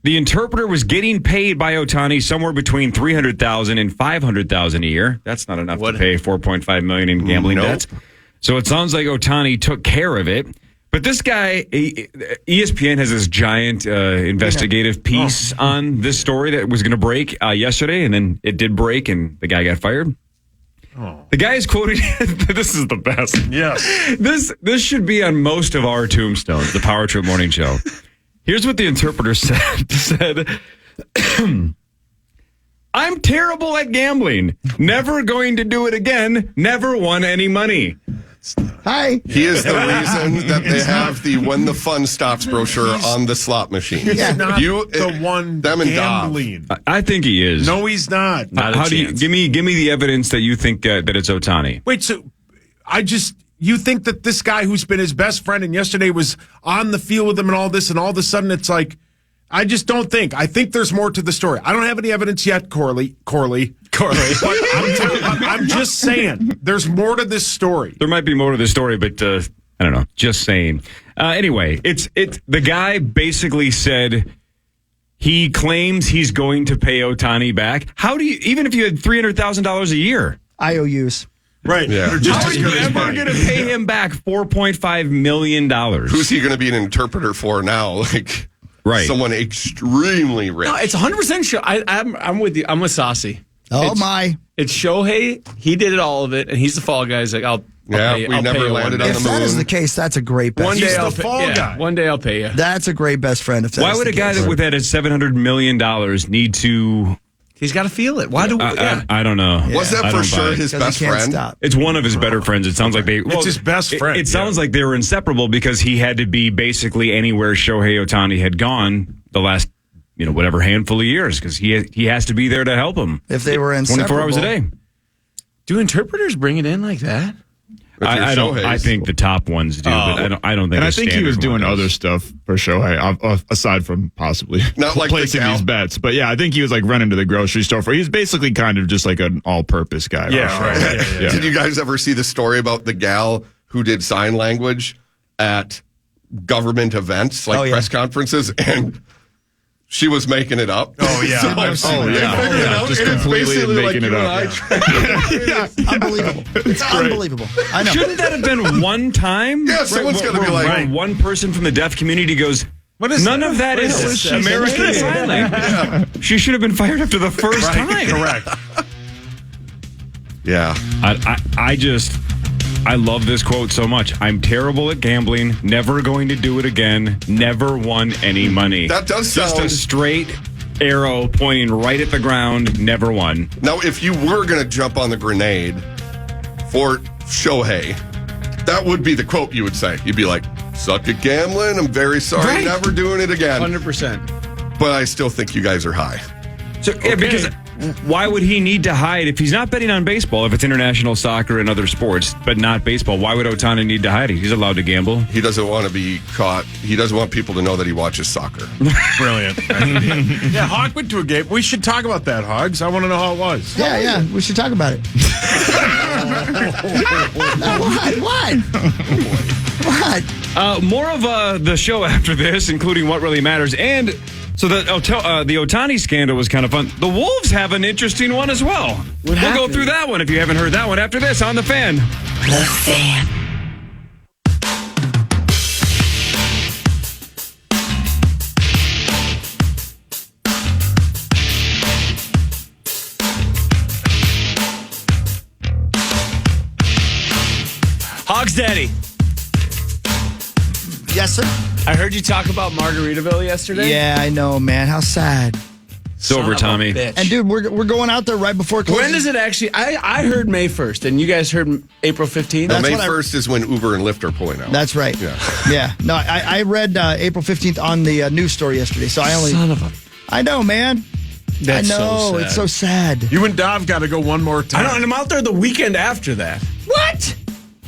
The interpreter was getting paid by Ohtani somewhere between $300,000 and $500,000 a year. That's not enough to pay $4.5 million in gambling debts. So it sounds like Ohtani took care of it. But this guy, ESPN has this giant investigative piece on this story that was going to break yesterday, and then it did break, and the guy got fired. The guy is quoted. This is the best. Yes. This should be on most of our tombstones, the Power Trip Morning Show. Here's what the interpreter said. I'm terrible at gambling. Never going to do it again. Never won any money. Hi. He is the reason that they have the When the Fun Stops brochure on the slot machine. He's not the one them and gambling. I think he is. No, he's not. How do you give me the evidence that you think that it's Ohtani? Wait, so you think that this guy who's been his best friend and yesterday was on the field with him and all of a sudden it's like, I just don't think. I think there's more to the story. I don't have any evidence yet, Corley. But I'm just saying, there's more to this story. There might be more to this story, but I don't know. Just saying. Anyway, the guy basically said he claims he's going to pay Ohtani back. How do you, even if you had $300,000 a year? IOUs. Right. Yeah. How are you ever going to pay him back $4.5 million? Who's he going to be an interpreter for now? Like, right. Someone extremely rich. No, it's 100% sure. I'm with you. I'm with Saucy. My. It's Shohei. He did it, all of it, and he's the fall guy. He's like, I'll pay, we I'll never pay you landed one on day. the If that is moon. the case, that's a great best One day He's I'll the fall guy. One day I'll pay you. That's a great best friend. If that Why is would the a guy case. with that at $700 million need to... He's got to feel it. Why do we? I don't know. Was that I for don't buy sure it. his 'Cause best he can't friend? stop. It's one of his better friends. It sounds like they... It's his best friend. It sounds like they were inseparable because he had to be basically anywhere Shohei Ohtani had gone the last, whatever handful of years, because he has to be there to help him. If they were 24 hours a day. Do interpreters bring it in like that? I don't. I think the top ones do, but I don't think. And I the think he standard was doing one other does. stuff for Shohei, aside from possibly Not like the placing gal. these bets. But yeah, I think he was like running to the grocery store for. He's basically kind of just like an all-purpose guy. Yeah, right. Yeah. Did you guys ever see the story about the gal who did sign language at government events, like press conferences, and she was making it up? Oh, yeah. I've seen that. Just completely making it up. Unbelievable. It's unbelievable. I know. Shouldn't that have been one time? Yeah, someone's where- gonna be where like- one person from the deaf community goes, none of that is American Sign Language. She should have been fired after the first time. Correct. Yeah. I love this quote so much. I'm terrible at gambling, never going to do it again, never won any money. That does Just sound... a straight arrow pointing right at the ground, never won. Now, if you were going to jump on the grenade for Shohei, that would be the quote you would say. You'd be like, suck at gambling, I'm very sorry, Right. never doing it again. 100%. But I still think you guys are high. So, yeah, because why would he need to hide if he's not betting on baseball, if it's international soccer and other sports, but not baseball? Why would Ohtani need to hide it? He's allowed to gamble. He doesn't want to be caught. He doesn't want people to know that he watches soccer. Brilliant. Yeah, Hog went to a game. We should talk about that, Hogs. I want to know how it was. Yeah, we should talk about it. What? More of the show after this, including What Really Matters. And so the Ohtani scandal was kind of fun. The Wolves have an interesting one as well. We'll go through that one if you haven't heard that one after this on The Fan. The Fan. Hogs Daddy. Yes, sir. I heard you talk about Margaritaville yesterday. Yeah, I know, man. How sad. It's over, Tommy. And dude, we're going out there right before closing. When does it actually? I heard May 1st, and you guys heard April 15th. No, May 1st is when Uber and Lyft are pulling out. That's right. Yeah. No, I read April 15th on the news story yesterday, so I only. Son of a. I know, man. That's I know. so sad. It's so sad. You and Dov got to go one more time. I know, and I'm out there the weekend after that. What?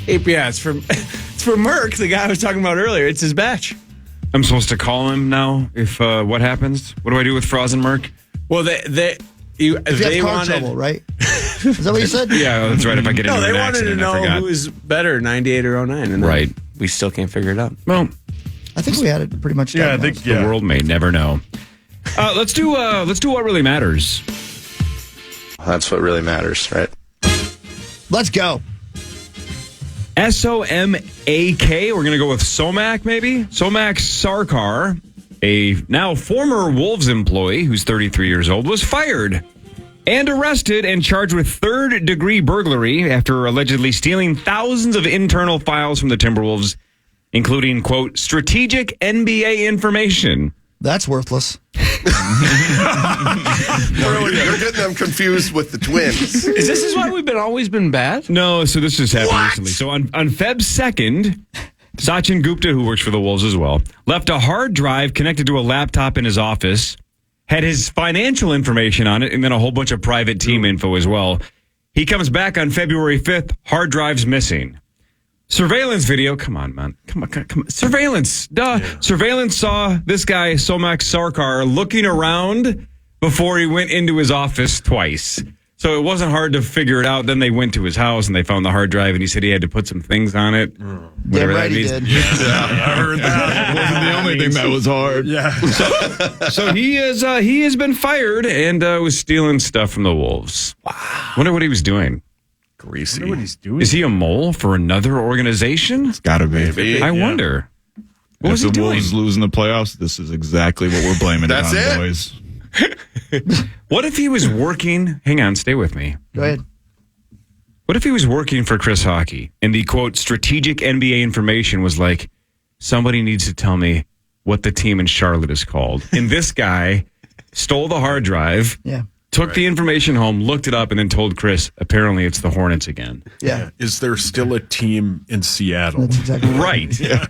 Yeah, it's for Merck, the guy I was talking about earlier. It's his batch. I'm supposed to call him now if what happens? What do I do with Frozen Merck? Well, If you have car trouble, right? Is that what you said? Yeah, that's right. If I get into an accident, they wanted to I know who was better, 98 or 09. And right. We still can't figure it out. Well, I think we had it pretty much. Yeah, I think the world may never know. Let's do What Really Matters. That's what really matters, right? Let's go. SOMAK. We're going to go with Somak, maybe? Somak Sarkar, a now former Wolves employee who's 33 years old, was fired and arrested and charged with third-degree burglary after allegedly stealing thousands of internal files from the Timberwolves, including, quote, strategic NBA information. That's worthless. You're getting them confused with the Twins. Is this why we've always been bad? No, so this just happened recently. So on Feb 2nd, Sachin Gupta, who works for the Wolves as well, left a hard drive connected to a laptop in his office, had his financial information on it, and then a whole bunch of private team info as well. He comes back on February 5th, hard drive's missing. Surveillance video. Come on, man. Come on. Surveillance. Duh. Yeah. Surveillance saw this guy, Somak Sarkar, looking around before he went into his office twice. So it wasn't hard to figure it out. Then they went to his house and they found the hard drive, and he said he had to put some things on it. Whatever that means. Did. Yeah, I heard that. It wasn't the only thing that was hard. Yeah. So he has been fired and was stealing stuff from the Wolves. Wow. Wonder what he was doing. Greasy. I wonder what he's doing. Is he a mole for another organization? It's got to be. I wonder. What was he if the doing? Wolves lose in the playoffs, this is exactly what we're blaming That's it on, it? boys. What if he was working? Hang on, stay with me. Go ahead. What if he was working for Chris Hockey and the, quote, strategic NBA information was like, somebody needs to tell me what the team in Charlotte is called. And this guy stole the hard drive, took the information home, looked it up, and then told Chris, apparently it's the Hornets again. Yeah. Is there still a team in Seattle? That's exactly right. Yeah.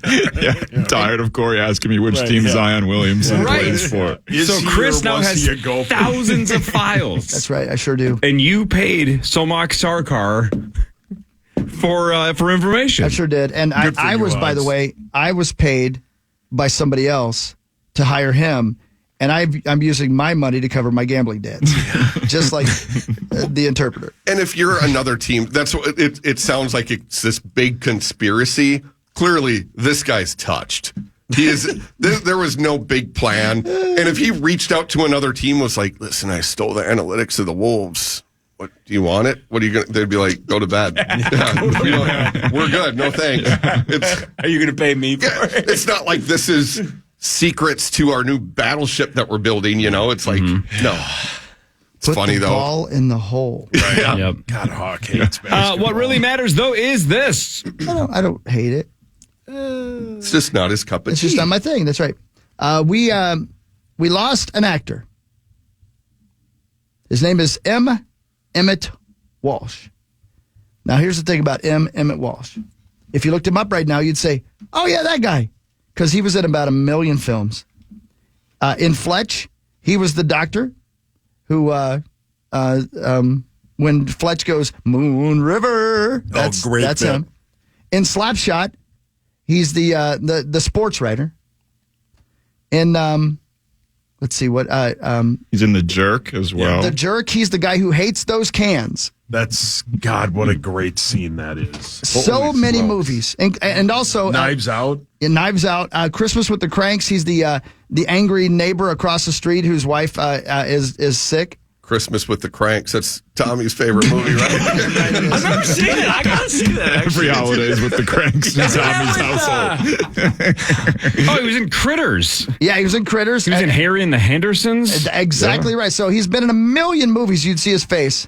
I'm tired of Corey asking me which team Zion Williamson plays for. So Chris now has thousands of files. That's right. I sure do. And you paid Somak Sarkar for information. I sure did. And I was, by the way, I was paid by somebody else to hire him. And I'm using my money to cover my gambling debts, just like the interpreter. And if you're another team, that's what it sounds like. It's this big conspiracy. Clearly, this guy's touched. He is. There was no big plan. And if he reached out to another team, was like, "Listen, I stole the analytics of the Wolves. What do you want it? What are you gonna?" They'd be like, "Go to bed. We're good. No thanks." Are you going to pay me for it? It's not like this is secrets to our new battleship that we're building. It's like no. It's funny though. Ball in the hole. Right. Yep. God, Hawk hates basketball. What really matters though is this. I don't hate it. It's just not his cup of tea. It's just not my thing. That's right. We lost an actor. His name is Emmett Walsh. Now, here's the thing about Emmett Walsh. If you looked him up right now, you'd say, "Oh yeah, that guy," because he was in about 1 million films. In Fletch, he was the doctor who when Fletch goes, Moon River. That's him. In Slapshot, he's the sports writer. In, let's see what. He's in The Jerk as well. The Jerk, he's the guy who hates those cans. That's, God, what a great scene that is. So many movies. And also... Knives Out. In Knives Out. Christmas with the Cranks, he's the angry neighbor across the street whose wife is sick. Christmas with the Cranks. That's Tommy's favorite movie, right? I've never seen it. I gotta see that. Every holidays with the Cranks in Tommy's household. Oh, he was in Critters. Yeah, he was in Critters. He was in Harry and the Hendersons. Exactly right. So he's been in a million movies. You'd see his face.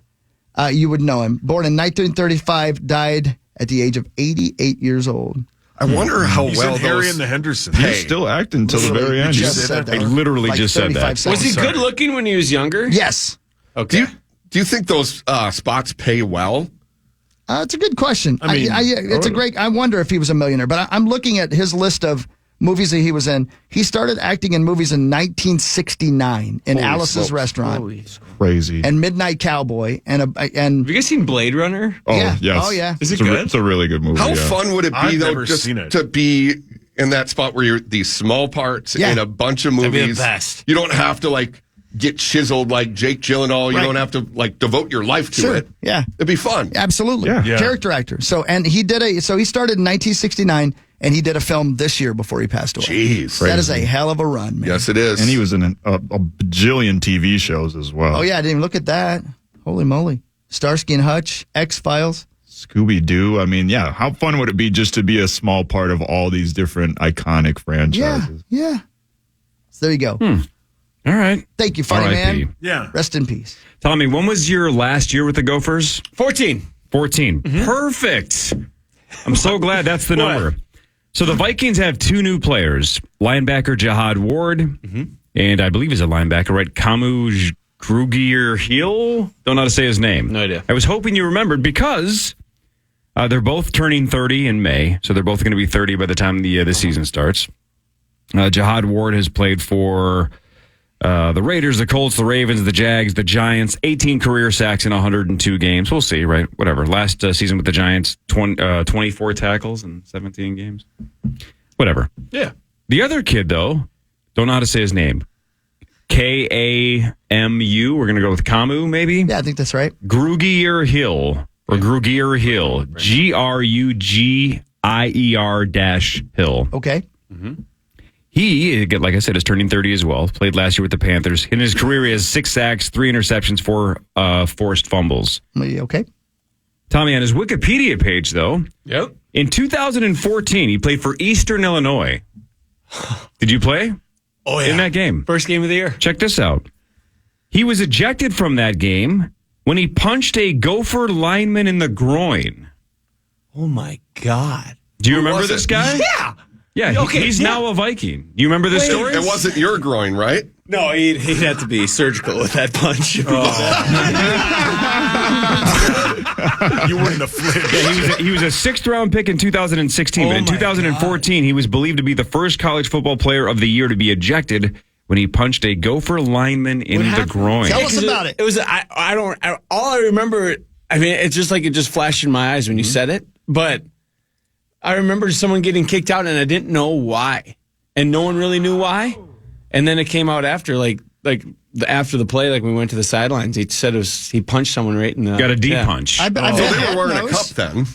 You would know him. Born in 1935, died at the age of 88 years old. I wonder how He's well in Harry those and the Hendersons. He's still acting until the very end. I literally just said that. Was he good looking when he was younger? Yes. Okay. Do you think those spots pay well? It's a good question. I mean, it's a great. I wonder if he was a millionaire. But I'm looking at his list of movies that he was in. He started acting in movies in 1969 in Alice's Restaurant, crazy, and Midnight Cowboy, and have you guys seen Blade Runner? Oh yeah. yes. Oh yeah. Is it good? It's a really good movie. How fun would it be I've though, never just seen it. to be in that spot where you're these small parts in a bunch of movies? That'd be the best. You don't have to get chiseled like Jake Gyllenhaal. You don't have to devote your life to it. Yeah. It'd be fun. Absolutely. Yeah. Character actor. So he started in 1969 and he did a film this year before he passed away. Jeez. That is a hell of a run, man. Yes, it is. And he was in a bajillion TV shows as well. Oh yeah, I didn't even look at that. Holy moly. Starsky and Hutch, X-Files. Scooby-Doo. I mean, yeah, how fun would it be just to be a small part of all these different iconic franchises? Yeah. So there you go. All right. Thank you, funny man. Yeah. Rest in peace. Tommy, when was your last year with the Gophers? 14. 14. Perfect. I'm so glad that's the number. So the Vikings have two new players, linebacker Jihad Ward, and I believe he's a linebacker, right? Kamu Grugier-Heel? Don't know how to say his name. No idea. I was hoping you remembered because they're both turning 30 in May, so they're both going to be 30 by the time the season starts. Jihad Ward has played for the Raiders, the Colts, the Ravens, the Jags, the Giants, 18 career sacks in 102 games. We'll see, right? Whatever. Last season with the Giants, 24 tackles in 17 games. Whatever. Yeah. The other kid, though, don't know how to say his name. Kamu. We're going to go with Kamu, maybe? Yeah, I think that's right. Grugier-Hill. Or Grugier-Hill. Grugier-Hill. Okay. He, like I said, is turning 30 as well. Played last year with the Panthers. In his career, he has 6 sacks, 3 interceptions, 4 forced fumbles. Okay. Tommy, on his Wikipedia page, though, in 2014, he played for Eastern Illinois. Did you play? Oh, yeah. In that game? First game of the year. Check this out. He was ejected from that game when he punched a Gopher lineman in the groin. Oh, my God. Do you remember this guy? Yeah. Yeah, he's now a Viking. You remember this story? It wasn't your groin, right? No, he'd have to be surgical with that punch. You wouldn't have flipped. Yeah, he was a 6th-round pick in 2016, but in 2014, he was believed to be the first college football player of the year to be ejected when he punched a Gopher lineman in the groin. Tell us about it. It was all I remember. I mean, it's just like it just flashed in my eyes when you said it, but I remember someone getting kicked out, and I didn't know why, and no one really knew why. And then it came out after, after the play, like we went to the sidelines. He said he punched someone right in the. Got a D punch. I So they were wearing a cup then.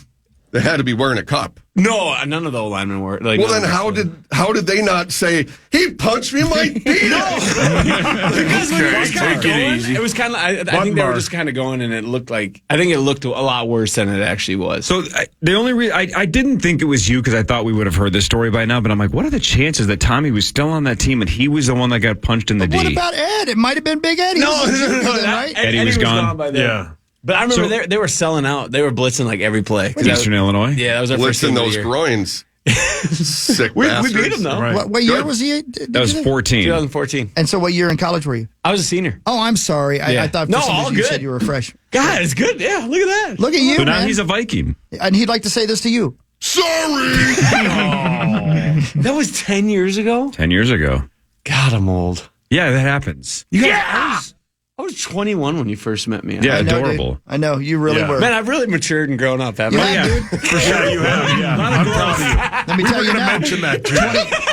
They had to be wearing a cup. No, none of the linemen were. Well, then how did they not say he punched me in my penis? Because when it was kind of going, easy. it was kind of. I think they were just kind of going, and it looked like. I think it looked a lot worse than it actually was. So the only I didn't think it was you because I thought we would have heard this story by now. But I'm like, what are the chances that Tommy was still on that team and he was the one that got punched in the D? What about Ed? It might have been Big Eddie. No, right? Eddie was gone. by then. Yeah. But I remember they were selling out. They were blitzing like every play. Eastern Illinois? Yeah, that was our first Blitzing game of the those year. groins. Sick We bastards. beat them though. Right. What year was he? That was 14. 2014. And so what year in college were you? I was a senior. Oh, I'm sorry. Yeah. I thought for No, some all reason you good. said you were fresh. God, it's good. Yeah, look at that. Look at you, So now man. he's a Viking. And he'd like to say this to you. Sorry. That was 10 years ago? 10 years ago. God, I'm old. Yeah, that happens. I was 21 when you first met me. Yeah, I know, adorable. dude. I know. You really were. Man, I've really matured and grown up, haven't I? Yeah, dude. For sure you have. Yeah. I'm proud of you. Let me tell you now. Mention that, Jim.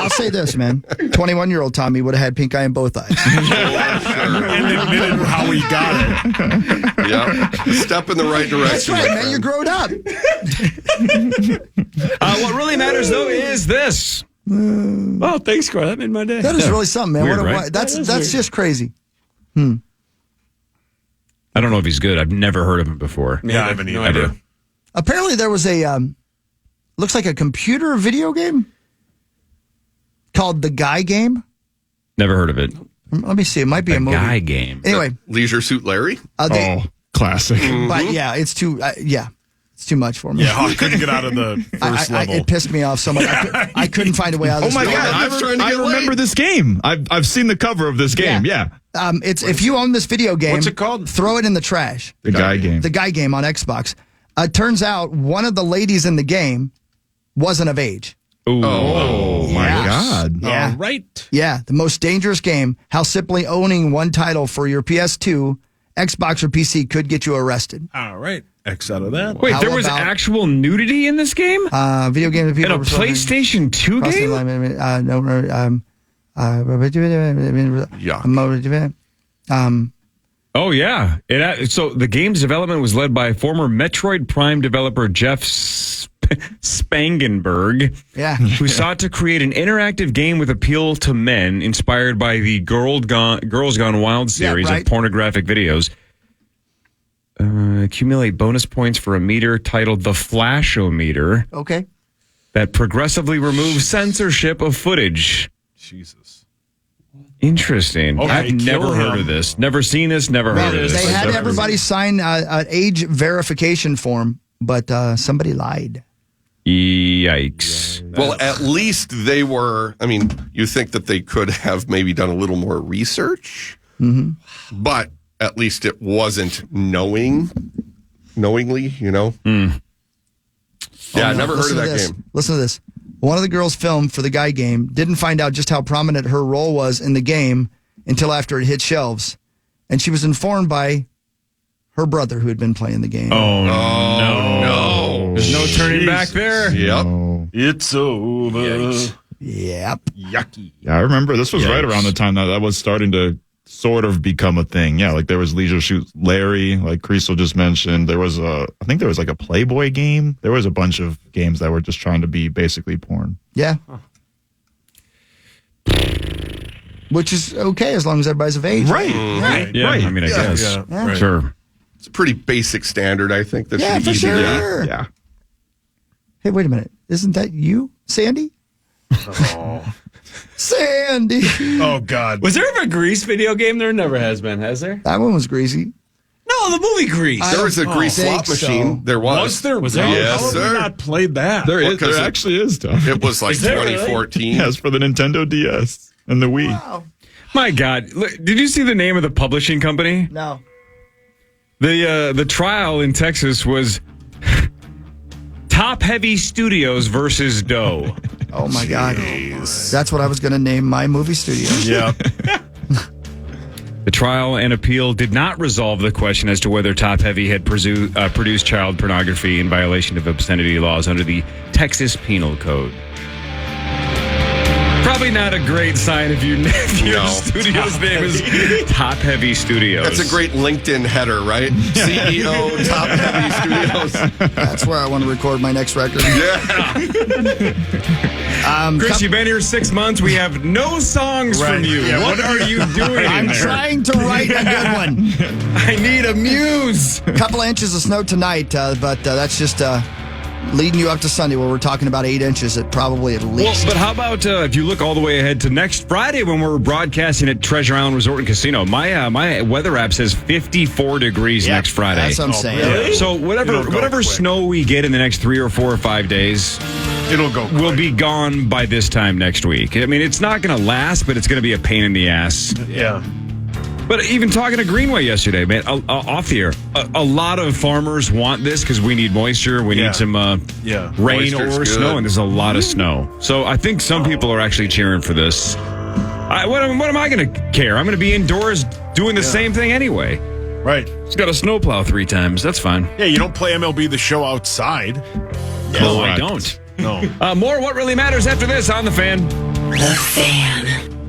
I'll say this, man. 21-year-old Tommy would have had pink eye in both eyes. And admitted how he got it. Yeah. Step in the right direction. That's right, man. You're grown up. What really matters, though, is this. Oh, thanks, Corey. That made my day. That is really something, man. Weird, right? That's weird. just crazy. I don't know if he's good. I've never heard of him before. Yeah, I haven't No either. idea. Apparently, there was a looks like a computer video game called The Guy Game. Never heard of it. Let me see. It might be a The movie. Guy Game. Anyway, Leisure Suit Larry? Classic. but yeah, it's too it's too much for me. Yeah, I couldn't get out of the first level. It pissed me off so much. I couldn't find a way out of Oh this. my game. God! I remember this game. I've seen the cover of this game. Yeah. It's if you own this video game, What's it called? Throw it in the trash. The Guy Game. The Guy Game on Xbox. Turns out one of the ladies in the game wasn't of age. Oh my God! Yeah. All right. Yeah, the most dangerous game. How simply owning one title for your PS2, Xbox, or PC could get you arrested. All right. X out of that. Wait, How there was about- actual nudity in this game? Video game that In people a PlayStation 2 game? Oh, yeah. So the game's development was led by former Metroid Prime developer Jeff Spangenberg, who sought to create an interactive game with appeal to men inspired by the Girls Gone Wild series of pornographic videos. Accumulate bonus points for a meter titled the Flashometer. Okay. That progressively removes censorship of footage. Jesus. Interesting. Okay, I've never kill heard him. of this. Never seen this. Never heard of this. They had everybody sign an age verification form, but somebody lied. Yikes. Well, at least they were, I mean, you think that they could have maybe done a little more research, but at least it wasn't knowingly, you know? Yeah, I never heard of that game. Listen to this. One of the girls filmed for the Guy Game didn't find out just how prominent her role was in the game until after it hit shelves. And she was informed by her brother who had been playing the game. Oh, no. There's no turning back there. Yep. It's over. Yep. Yucky. Yeah, I remember this was right around the time that was starting to sort of become a thing. Yeah, like there was Leisure Suit Larry, like Kriesel just mentioned. There was I think there was like a Playboy game. There was a bunch of games that were just trying to be basically porn. Yeah. Which is okay as long as everybody's of age. Right. Yeah, Right. I mean, I guess. Yeah. Right. Sure. It's a pretty basic standard, I think. That should be for easy to sure. Yeah. Hey, wait a minute. Isn't that you, Sandy? Sandy. Oh, God. Was there ever a Grease video game? There never has been, has there? That one was greasy. No, the movie Grease. There was a grease slot think so. machine. There was. Was there? Was there? Yes, How have we sir. not played that? There Well, 'cause there it- actually is, Tom. It was like there really? 2014. Yes, for the Nintendo DS and the Wii. Wow. My God. Look, did you see the name of the publishing company? No. The trial in Texas was Top Heavy Studios versus Doe. Oh, my God. That's what I was going to name my movie studio. Yeah. The trial and appeal did not resolve the question as to whether Top Heavy had produced child pornography in violation of obscenity laws under the Texas Penal Code. Probably not a great sign if your No. studio's name is Top Heavy Studios. That's a great LinkedIn header, right? CEO, Top Heavy Studios. That's where I want to record my next record. Yeah. Chris, you've been here 6 months. We have no songs from Right. you. Yeah, what are you doing in I'm there? trying to write a good one. I need a muse. A couple of inches of snow tonight, but that's just leading you up to Sunday where we're talking about 8 inches at probably at Well, least. but how about if you look all the way ahead to next Friday when we're broadcasting at Treasure Island Resort and Casino? My weather app says 54 degrees next Friday. That's what I'm saying. really? So It'll whatever go quick. snow we get in the next 3 or 4 or 5 days It'll go quick. will be gone by this time next week. I mean, it's not going to last, but it's going to be a pain in the ass. Yeah. But even talking to Greenway yesterday, man, off the air, a lot of farmers want this because we need moisture. We need some Yeah. rain Moisture's or good. snow, and there's a lot of snow. So I think some people are actually cheering for this. What am I going to care? I'm going to be indoors doing the same thing anyway. Right. Just got to snowplow 3 times. That's fine. Yeah, you don't play MLB The Show outside. No, I don't. No. More What Really Matters after this on The Fan. The Fan.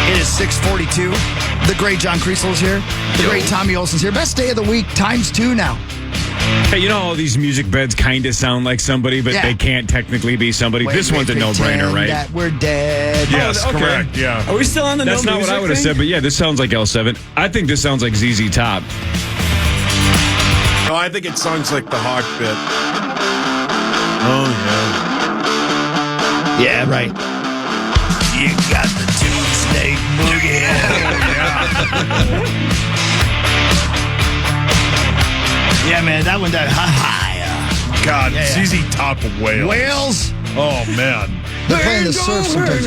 It is 6:42. The great John Kriesel is here. The great Tommy Olson's here. Best day of the week times 2 now. Hey, you know all these music beds kind of sound like somebody, but they can't technically be somebody. This one's a no-brainer, right? That we're dead. Yes, correct. Yeah. Are we still on the That's no not what music I would have thing? said, but yeah, this sounds like L7. I think this sounds like ZZ Top. No, I think it sounds like the Hawk bit. Oh, yeah. Yeah, right. You got the Tube Snake Boogie. Yeah, man, that one does. God, Yeah. ZZ Top of Wales. Wales. Oh, man. They're playing the surf sometimes.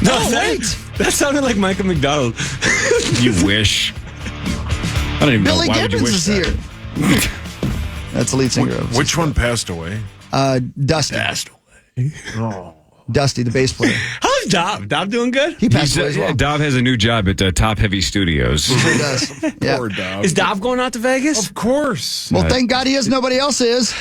No, that sounded like Michael McDonald. You wish. I don't even Billy know why would you Gibbons wish is that. here. That's the lead singer of Which one passed away? Dusty. Oh. Dusty, the bass player. How's Dob? Dob doing good? He passed away as well. Dov has a new job at Top Heavy Studios. Sure does. Yeah. Poor dog. Is Dob going out to Vegas? Of course. Well, thank God he is. Nobody else is.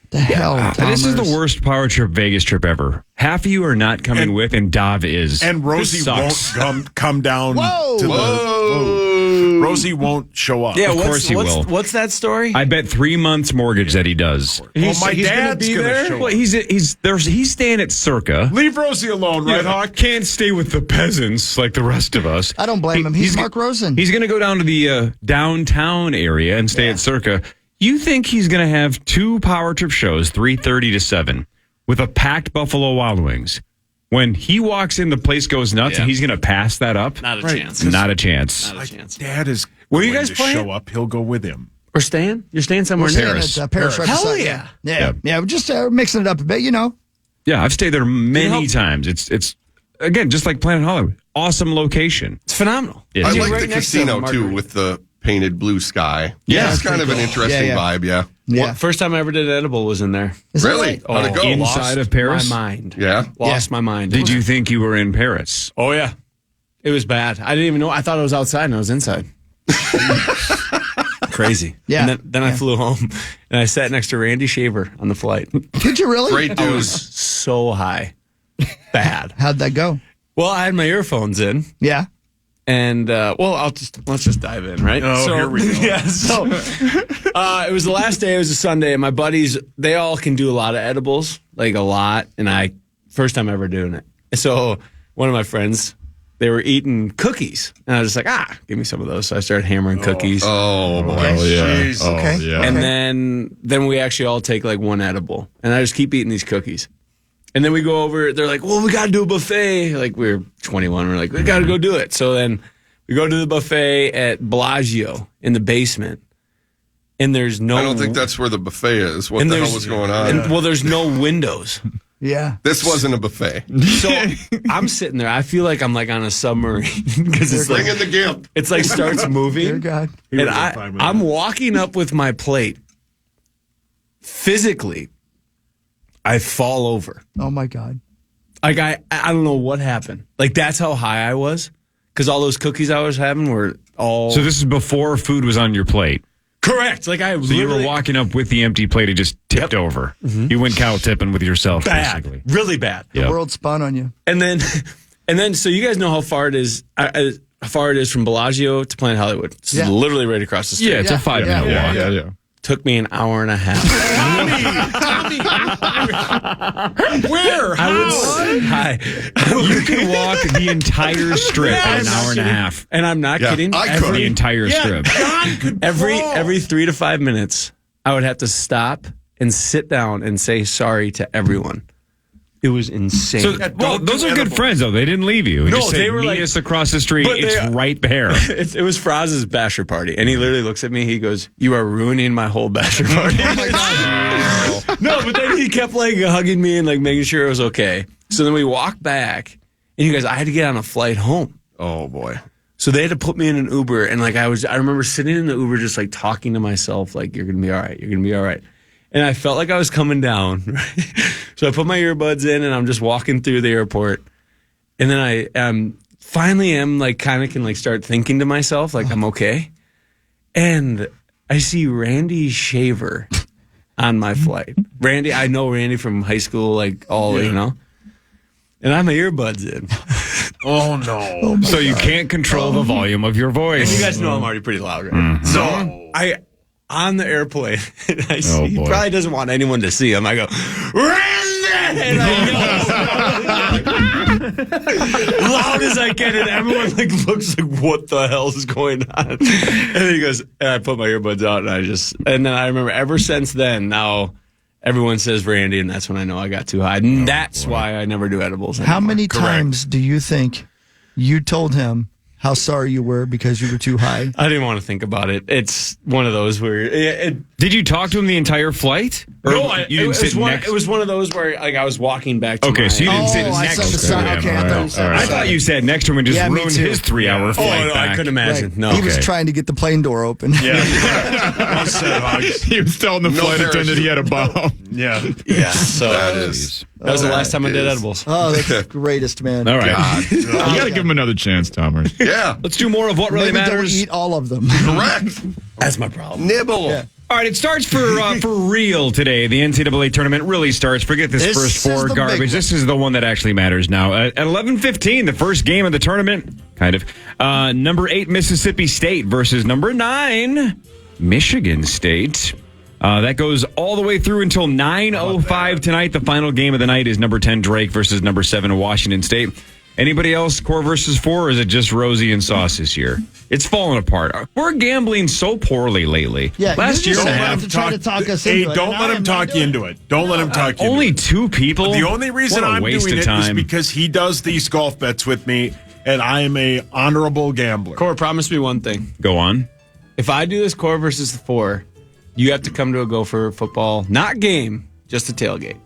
The hell, This is the Thomas. worst power trip Vegas trip ever. Half of you are not coming with, and Dov is. And Rosie This won't sucks. come down Whoa. to the... Rosie won't show up. Yeah, Of course he will. What's that story? I bet 3 months mortgage that he does. Well, my he's gonna dad's be going to there? show Well, up. he's staying at Circa. Leave Rosie alone, right, Hawk? Can't stay with the peasants like the rest of us. I don't blame him. He's Mark Rosen. He's going to go down to the downtown area and stay at Circa. You think he's going to have 2 power trip shows, 3:30 to 7, with a packed Buffalo Wild Wings? When he walks in, the place goes nuts, and he's going to pass that up? Not a Right. chance. Not a chance. Not a chance. Dad is Were you going guys to playing? show up. He'll go with him. We're staying? You're staying somewhere We're near staying us? at Paris. right Hell beside- yeah. Yeah. We're just mixing it up a bit, you know. Yeah, I've stayed there many help? times. It's again, just like Planet Hollywood. Awesome location. It's phenomenal. Yeah. I You're like right the next to casino, too, Marguerite. with the painted blue sky. Yeah, It's that's kind of an pretty cool. interesting Yeah. vibe, yeah. Yeah. First time I ever did an edible was in there. Is that Really? right? How'd it go? Inside of Paris? My mind. Yeah? Lost my mind. Did you think you were in Paris? Oh, yeah. It was bad. I didn't even know. I thought I was outside and I was inside. Crazy. Yeah. And then I flew home and I sat next to Randy Shaver on the flight. Did you really? Great I dude. was so high. Bad. How'd that go? Well, I had my earphones in. Yeah. And let's just dive in, right? Oh, here we go. Yeah, so it was the last day. It was a Sunday, and my buddies, they all can do a lot of edibles, like a lot. And first time ever doing it. So one of my friends, they were eating cookies, and I was just like, give me some of those. So I started hammering cookies, Oh, boy. Jeez. Okay. Yeah. and then we actually all take like one edible, and I just keep eating these cookies. And then we go over, they're like, well, we got to do a buffet. Like, we're 21. We're like, we got to go do it. So then we go to the buffet at Bellagio in the basement. And there's no... I don't think that's where the buffet is. What and the hell there's- was going on? well, there's no windows. Yeah. This wasn't a buffet. So I'm sitting there. I feel like I'm like on a submarine because it's Bring like, in the gimp. it's like starts Dear moving. God. And was fine with I'm that. walking up with my plate. Physically, I fall over. Oh, my God. Like, I don't know what happened. Like, that's how high I was. Because all those cookies I was having were all... So this is before food was on your plate. Correct. Like, I So you were walking up with the empty plate and just tipped over. You went cow tipping with yourself, bad. basically. Really bad. The Yep. world spun on you. And then, so you guys know how far it is from Bellagio to Planet Hollywood. It's Yeah. literally right across the street. Yeah, it's a 5-minute walk. Yeah. Took me an hour and a half. Where? Hi. You can walk the entire strip in an hour and a half. And I'm not Yeah, kidding. I could. The entire strip. Every 3 to 5 minutes, I would have to stop and sit down and say sorry to everyone. It was insane. So, well, those are good friends, though. They didn't leave you. No, Just said, they were meet like- us across the street. But It's they- right there. It was Fraz's bachelor party, and he literally looks at me. He goes, "You are ruining my whole bachelor party." Oh, my God. No, but then he kept like hugging me and like making sure it was okay. So then we walked back, and you guys, I had to get on a flight home. Oh, boy. So they had to put me in an Uber, and like I remember sitting in the Uber just like talking to myself, like, you're gonna be all right, you're gonna be all right. And I felt like I was coming down. Right? So I put my earbuds in, and I'm just walking through the airport. And then I finally am like kind of can like start thinking to myself, like, I'm okay. And I see Randy Shaver on my flight. Randy, I know Randy from high school, like you know. And I have my earbuds in. Oh, no. So you can't control the volume of your voice. And you guys know I'm already pretty loud, right? So on the airplane, I see, he probably doesn't want anyone to see him. I go, Randy! And I yell loud as I can, and everyone like looks like, what the hell is going on? And then he goes, and I put my earbuds out, and then I remember ever since then, now everyone says Randy, and that's when I know I got too high. And that's why I never do edibles anymore. How many times do you think you told him how sorry you were because you were too high? I didn't want to think about it. It's one of those where... Did you talk to him the entire flight? Or no, you didn't sit next? It was one of those where like I was walking back to so you didn't sit next to him. Okay, I thought you sat next to him and just ruined his 3-hour flight back. I couldn't imagine. Right. No, he was trying to get the plane door open. Yeah. He was telling the flight attendant he had a bomb. Yeah. So that was the last time I did edibles. Oh, that's the greatest, man. All right. You got to give him another chance, Thomas. Yeah. Let's do more of what really Maybe matters. don't eat all of them. Correct. That's my problem. Nibble. Yeah. All right, it starts for real today. The NCAA tournament really starts. Forget this first four garbage. This is the one that actually matters now. At 11:15, the first game of the tournament, kind of. Number 8, Mississippi State versus number 9, Michigan State. That goes all the way through until 9:05 tonight. The final game of the night is number 10, Drake versus number 7, Washington State. Anybody else, 4 versus 4, or is it just Rosie and Sauce this year? It's falling apart. We're gambling so poorly lately. Yeah, last year don't and a have half. to try to talk us into it. Don't let him talk you into it. Don't let him talk you into it. Only 2 people? The only reason I'm doing it is because he does these golf bets with me, and I am a honorable gambler. Core, promise me one thing. Go on. If I do this Core versus the 4, you have to come to a Gopher football, not game, just a tailgate.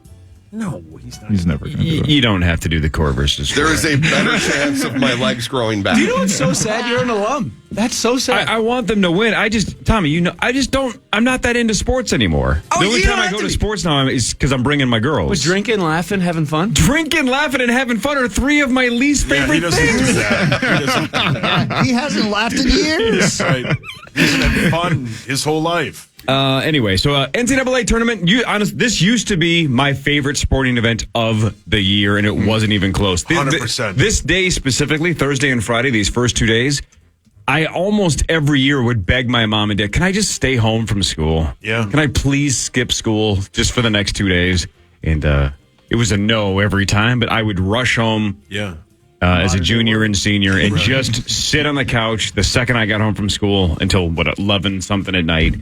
No, he's not. He's never going to do it. You don't have to do the Core versus 4. There is a better chance of my legs growing back. Do you know what's so sad? You're an alum. That's so sad. I want them to win. Tommy, I'm not that into sports anymore. The only time I go to sports now is because I'm bringing my girls. But drinking, laughing, having fun? Drinking, laughing, and having fun are 3 of my least favorite things. Do that. He hasn't laughed in years. Right. He's had fun his whole life. Anyway, so NCAA tournament. This used to be my favorite sporting event of the year, and it wasn't even close. 100%. This day specifically, Thursday and Friday, these first 2 days, I almost every year would beg my mom and dad, "Can I just stay home from school? Yeah. Can I please skip school just for the next 2 days?" And it was a no every time, but I would rush home. Yeah. As a junior and senior, and just sit on the couch the second I got home from school until 11 something at night.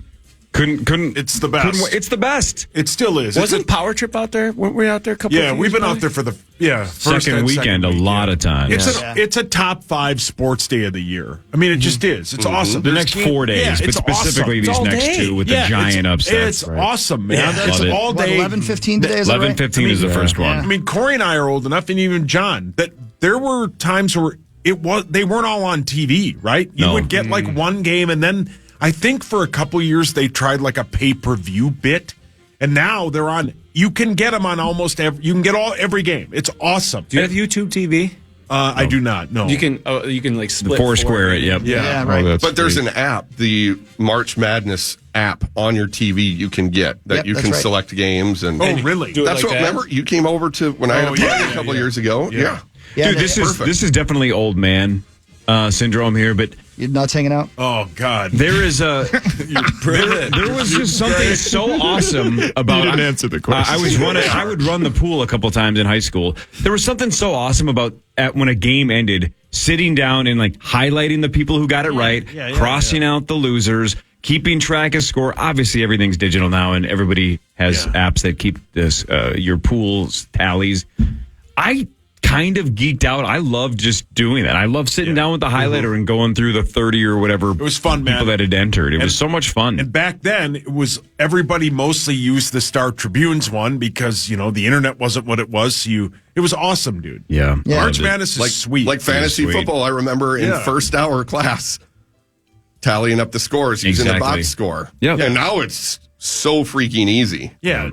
Couldn't. It's the best. It's the best. It still is. Wasn't Power Trip out there? Weren't we out there a couple of years? Yeah, we've been out there for the first second weekend a lot of times. It's a top 5 sports day of the year. I mean, it just is. It's awesome. The next 4 days, but specifically these next 2 with the giant upsets. It's awesome, man. It's all day. 11:15 today, is that right? 11:15 is the first one. I mean, Corey and I are old enough, and even John, that there were times where they weren't all on TV, right? You would get like one game, and then I think for a couple years they tried like a pay-per-view bit, and now they're on. You can get them on almost every. You can get every game. It's awesome. Do you have YouTube TV? I do not. No. You can like split Foursquare it. Yep. Yeah, right. Oh, But there's an app, the March Madness app on your TV you can get that you can select games. And really? That's what, remember, you came over to when I had a party a couple years ago. Yeah. Dude, this is definitely old man syndrome here, but You're nuts hanging out? Oh, God. there is there was just something so awesome about. You didn't answer the question. I would run the pool a couple times in high school. There was something so awesome about when a game ended, sitting down and like highlighting the people who got it right, crossing out the losers, keeping track of score. Obviously, everything's digital now, and everybody has apps that keep this your pool's tallies. I kind of geeked out. I love just doing that. I love sitting down with the highlighter and going through the 30 or whatever. It was fun, man. People that had entered. It was so much fun. And back then, it was everybody mostly used the Star Tribune's one because the internet wasn't what it was. So it was awesome, dude. Yeah. March Madness is sweet. Like fantasy football, I remember in first hour class tallying up the scores using the box score. Yeah. And now it's so freaking easy. Yeah,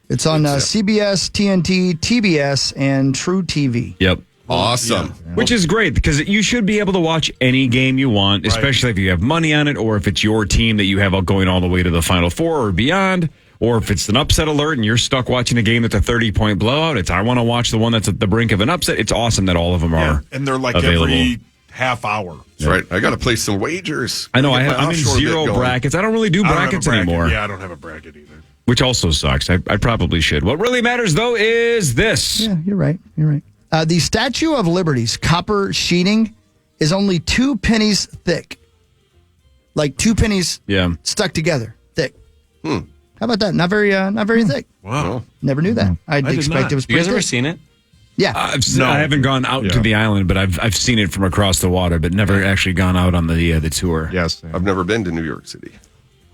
It's on CBS, TNT, TBS, and True TV. Yep. Awesome. Which is great because you should be able to watch any game you want, especially if you have money on it or if it's your team that you have going all the way to the Final Four or beyond, or if it's an upset alert and you're stuck watching a game that's a 30-point blowout. I want to watch the one that's at the brink of an upset. It's awesome that all of them are and they're like available. every half hour. That's right. I got to place some wagers. I know. I'm in zero brackets. I don't really do brackets anymore. Yeah, I don't have a bracket either. Which also sucks. I probably should. What really matters, though, is this. Yeah, you're right. You're right. The Statue of Liberty's copper sheeting is only 2 pennies thick. Like 2 pennies stuck together, thick. How about that? Not very thick. Wow. Never knew that. I'd expect it was pretty You guys ever thick. seen it? Yeah. I haven't gone out to the island, but I've seen it from across the water, but never actually gone out on the tour. Yes. I've never been to New York City.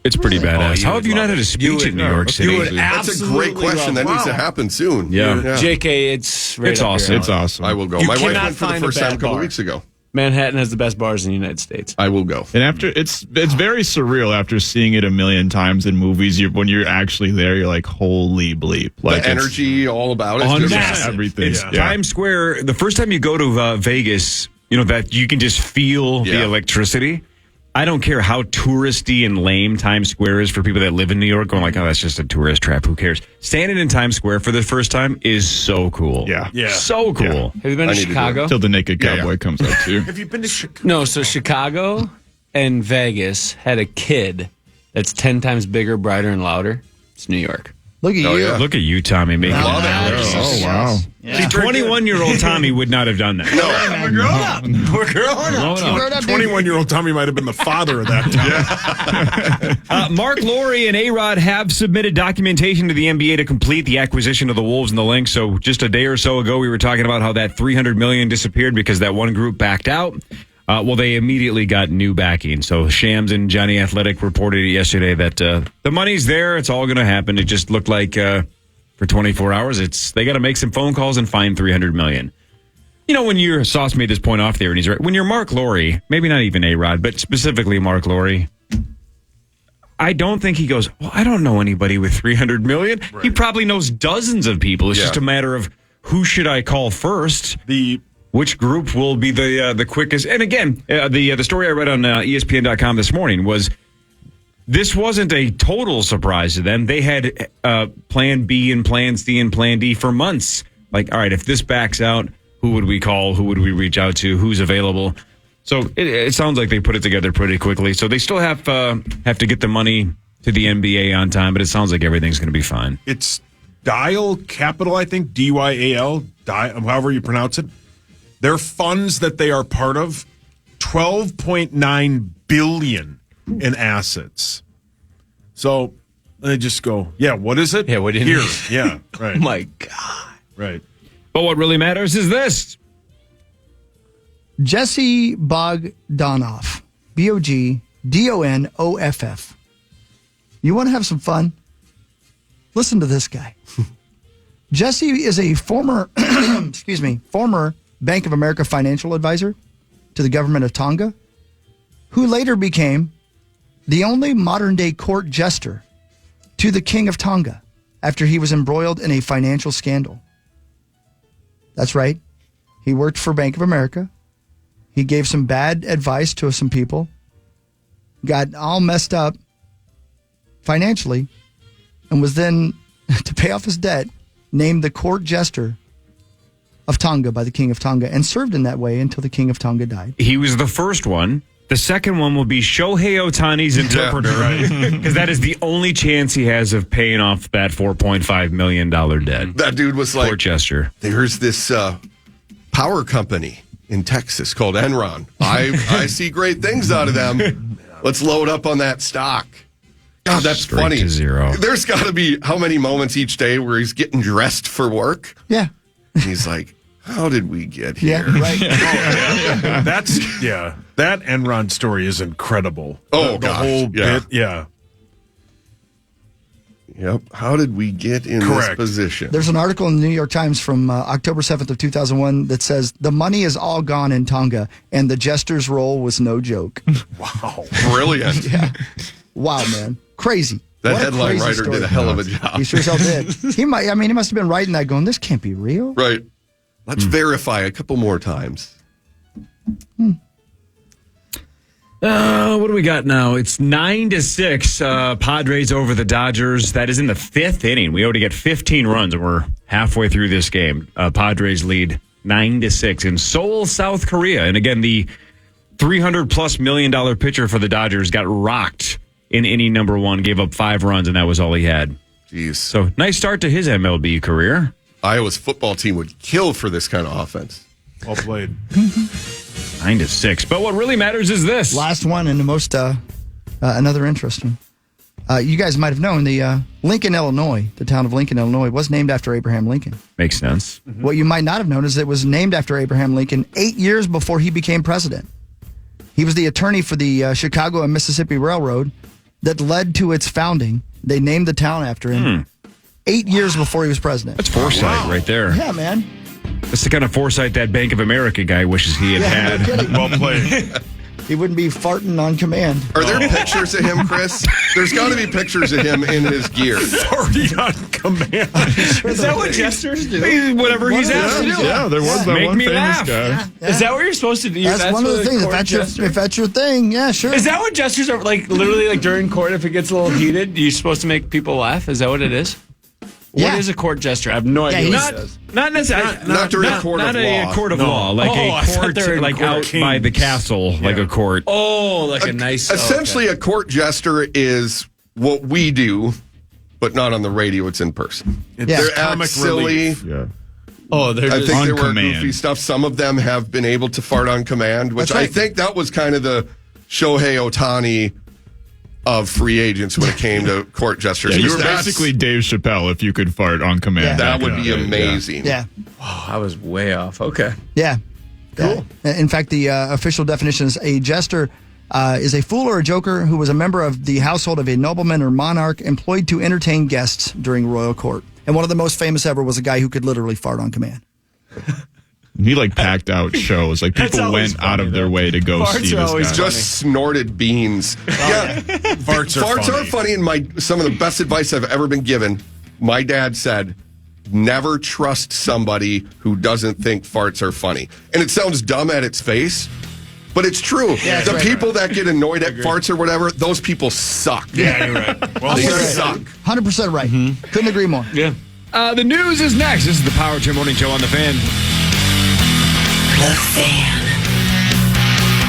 It's pretty badass. How have you not had a speech in New York City? That's a great question. That needs to happen soon. Yeah. JK, it's right up awesome. your It's alley. awesome. I will go. You My wife cannot went for the find a first time a bad couple bar. weeks ago. Manhattan has the best bars in the United States. I will go. And after it's very surreal after seeing it a million times in movies. When you're actually there, you're like, holy bleep! Like The energy, all about it. On Just- massive. everything. It's Times Square. The first time you go to Vegas, that you can just feel the electricity. I don't care how touristy and lame Times Square is for people that live in New York, going like, oh, that's just a tourist trap. Who cares? Standing in Times Square for the first time is so cool. Yeah. So cool. Yeah. Have you been to Chicago? Till the Naked Cowboy comes out too. Have you been to Chicago? No, so Chicago and Vegas had a kid that's 10 times bigger, brighter, and louder. It's New York. Look at you. yeah. Look at you, Tommy, making Love that. it. Oh wow! See, 21-year-old Tommy would not have done that. No. We're grown up. We're growing up. Grown up, 21-year-old Tommy might have been the father of that time. Mark Laurie and A-Rod have submitted documentation to the NBA to complete the acquisition of the Wolves and the Lynx. So just a day or so ago, we were talking about how that $300 million disappeared because that one group backed out. Well, they immediately got new backing. So Shams and Johnny Athletic reported yesterday that the money's there. It's all going to happen. It just looked like for 24 hours, they got to make some phone calls and find $300 million. When you're, Sauce made this point off there, and he's right. When you're Mark Laurie, maybe not even A-Rod, but specifically Mark Laurie, I don't think he goes, well, I don't know anybody with $300 million. Right. He probably knows dozens of people. It's just a matter of who should I call first? Which group will be the quickest? And again, the story I read on ESPN.com this morning was this wasn't a total surprise to them. They had Plan B and Plan C and Plan D for months. Like, all right, if this backs out, who would we call? Who would we reach out to? Who's available? So it sounds like they put it together pretty quickly. So they still have to get the money to the NBA on time, but it sounds like everything's going to be fine. It's Dial Capital, I think, DYAL, however you pronounce it. Their funds that they are part of, $12.9 billion in assets. So they just go, yeah, what is it? Yeah, what did Here. Yeah, right. Oh, my God. Right. But what really matters is this. Jesse Bogdanoff. Bogdonoff. You want to have some fun? Listen to this guy. Jesse is a former Bank of America financial advisor to the government of Tonga, who later became the only modern-day court jester to the King of Tonga after he was embroiled in a financial scandal. That's right. He worked for Bank of America. He gave some bad advice to some people, got all messed up financially, and was then, to pay off his debt, named the court jester of Tonga by the King of Tonga and served in that way until the King of Tonga died. He was the first one. The second one will be Shohei Ohtani's interpreter, because that is the only chance he has of paying off that $4.5 million debt. That dude was like, court gesture. There's this power company in Texas called Enron. I see great things out of them. Let's load up on that stock. God, that's Straight funny. to zero. There's got to be how many moments each day where he's getting dressed for work? Yeah. And he's like, How did we get here? Yeah, right. That Enron story is incredible. Oh, the whole bit. Yeah. Yep. How did we get in this position? There's an article in the New York Times from October 7th of 2001 that says the money is all gone in Tonga and the jester's role was no joke. Wow. Brilliant. Yeah. Wow, man. Crazy. That What a headline crazy writer story. did a hell of a job. He sure as hell did. He must have been writing that going, this can't be real. Right. Let's verify a couple more times. What do we got now? It's 9-6. Padres over the Dodgers. That is in the 5th inning. We ought to get 15 runs, and we're halfway through this game. Padres lead 9-6 in Seoul, South Korea. And again, the $300+ million pitcher for the Dodgers got rocked in inning number 1, gave up 5 runs, and that was all he had. Jeez. So nice start to his MLB career. Iowa's football team would kill for this kind of offense. Well played. 9-6. But what really matters is this. Last one and the most, another interesting. You guys might have known the Lincoln, Illinois, the town of Lincoln, Illinois, was named after Abraham Lincoln. Makes sense. Mm-hmm. What you might not have known is it was named after Abraham Lincoln 8 years before he became president. He was the attorney for the Chicago and Mississippi Railroad that led to its founding. They named the town after him 8 years before he was president. That's foresight right there. Yeah, man. That's the kind of foresight that Bank of America guy wishes he had no had. kidding. Well played. He wouldn't be farting on command. Are there pictures of him, Chris? There's got to be pictures of him in his gear. Already on command. Is that what jesters do? Whatever he's asked to do. Yeah, there was that Make one me famous laugh. guy. Yeah. Is that what you're supposed to do? That's one of the things. If that's your thing, yeah, sure. Is that what jesters are like? Literally, like during court, if it gets a little heated, you're supposed to make people laugh. Is that what it is? Yeah. What is a court jester? I have no idea. he's- What it is. Not necessarily. Not during a court of law. a court of No. law. Like Oh, I a thought court, they were in like court out of by the kings. castle, like a court. Oh, like a nice. Essentially, a court jester is what we do, but not on the radio. It's in person. It's They're comic silly. relief. Yeah. Oh, they're I just think on there were command. goofy stuff. Some of them have been able to fart on command, which That's right. I think that was kind of the Shohei Ohtani of free agents when it came to court gestures. Yeah, you were That's- basically Dave Chappelle if you could fart on command. Yeah. that back would in be the day. amazing. Yeah. Oh, I was way off. Okay. Yeah. Cool. In fact, the official definition is a jester is a fool or a joker who was a member of the household of a nobleman or monarch employed to entertain guests during royal court. And one of the most famous ever was a guy who could literally fart on command. He like packed out shows. Like That's people always went out funny, of their though. way to go Farts see are this always guy. Just snorted beans. Yeah. Farts are funny. And some of the best advice I've ever been given, my dad said, never trust somebody who doesn't think farts are funny. And it sounds dumb at its face, but it's true. Yeah, the right. people that get annoyed at farts or whatever, those people suck. Yeah, you're right. Well, They Right. suck. 100% right. Couldn't agree more. Yeah. The news is next. This is the Power Trip Morning Show on the Fan. The Fan.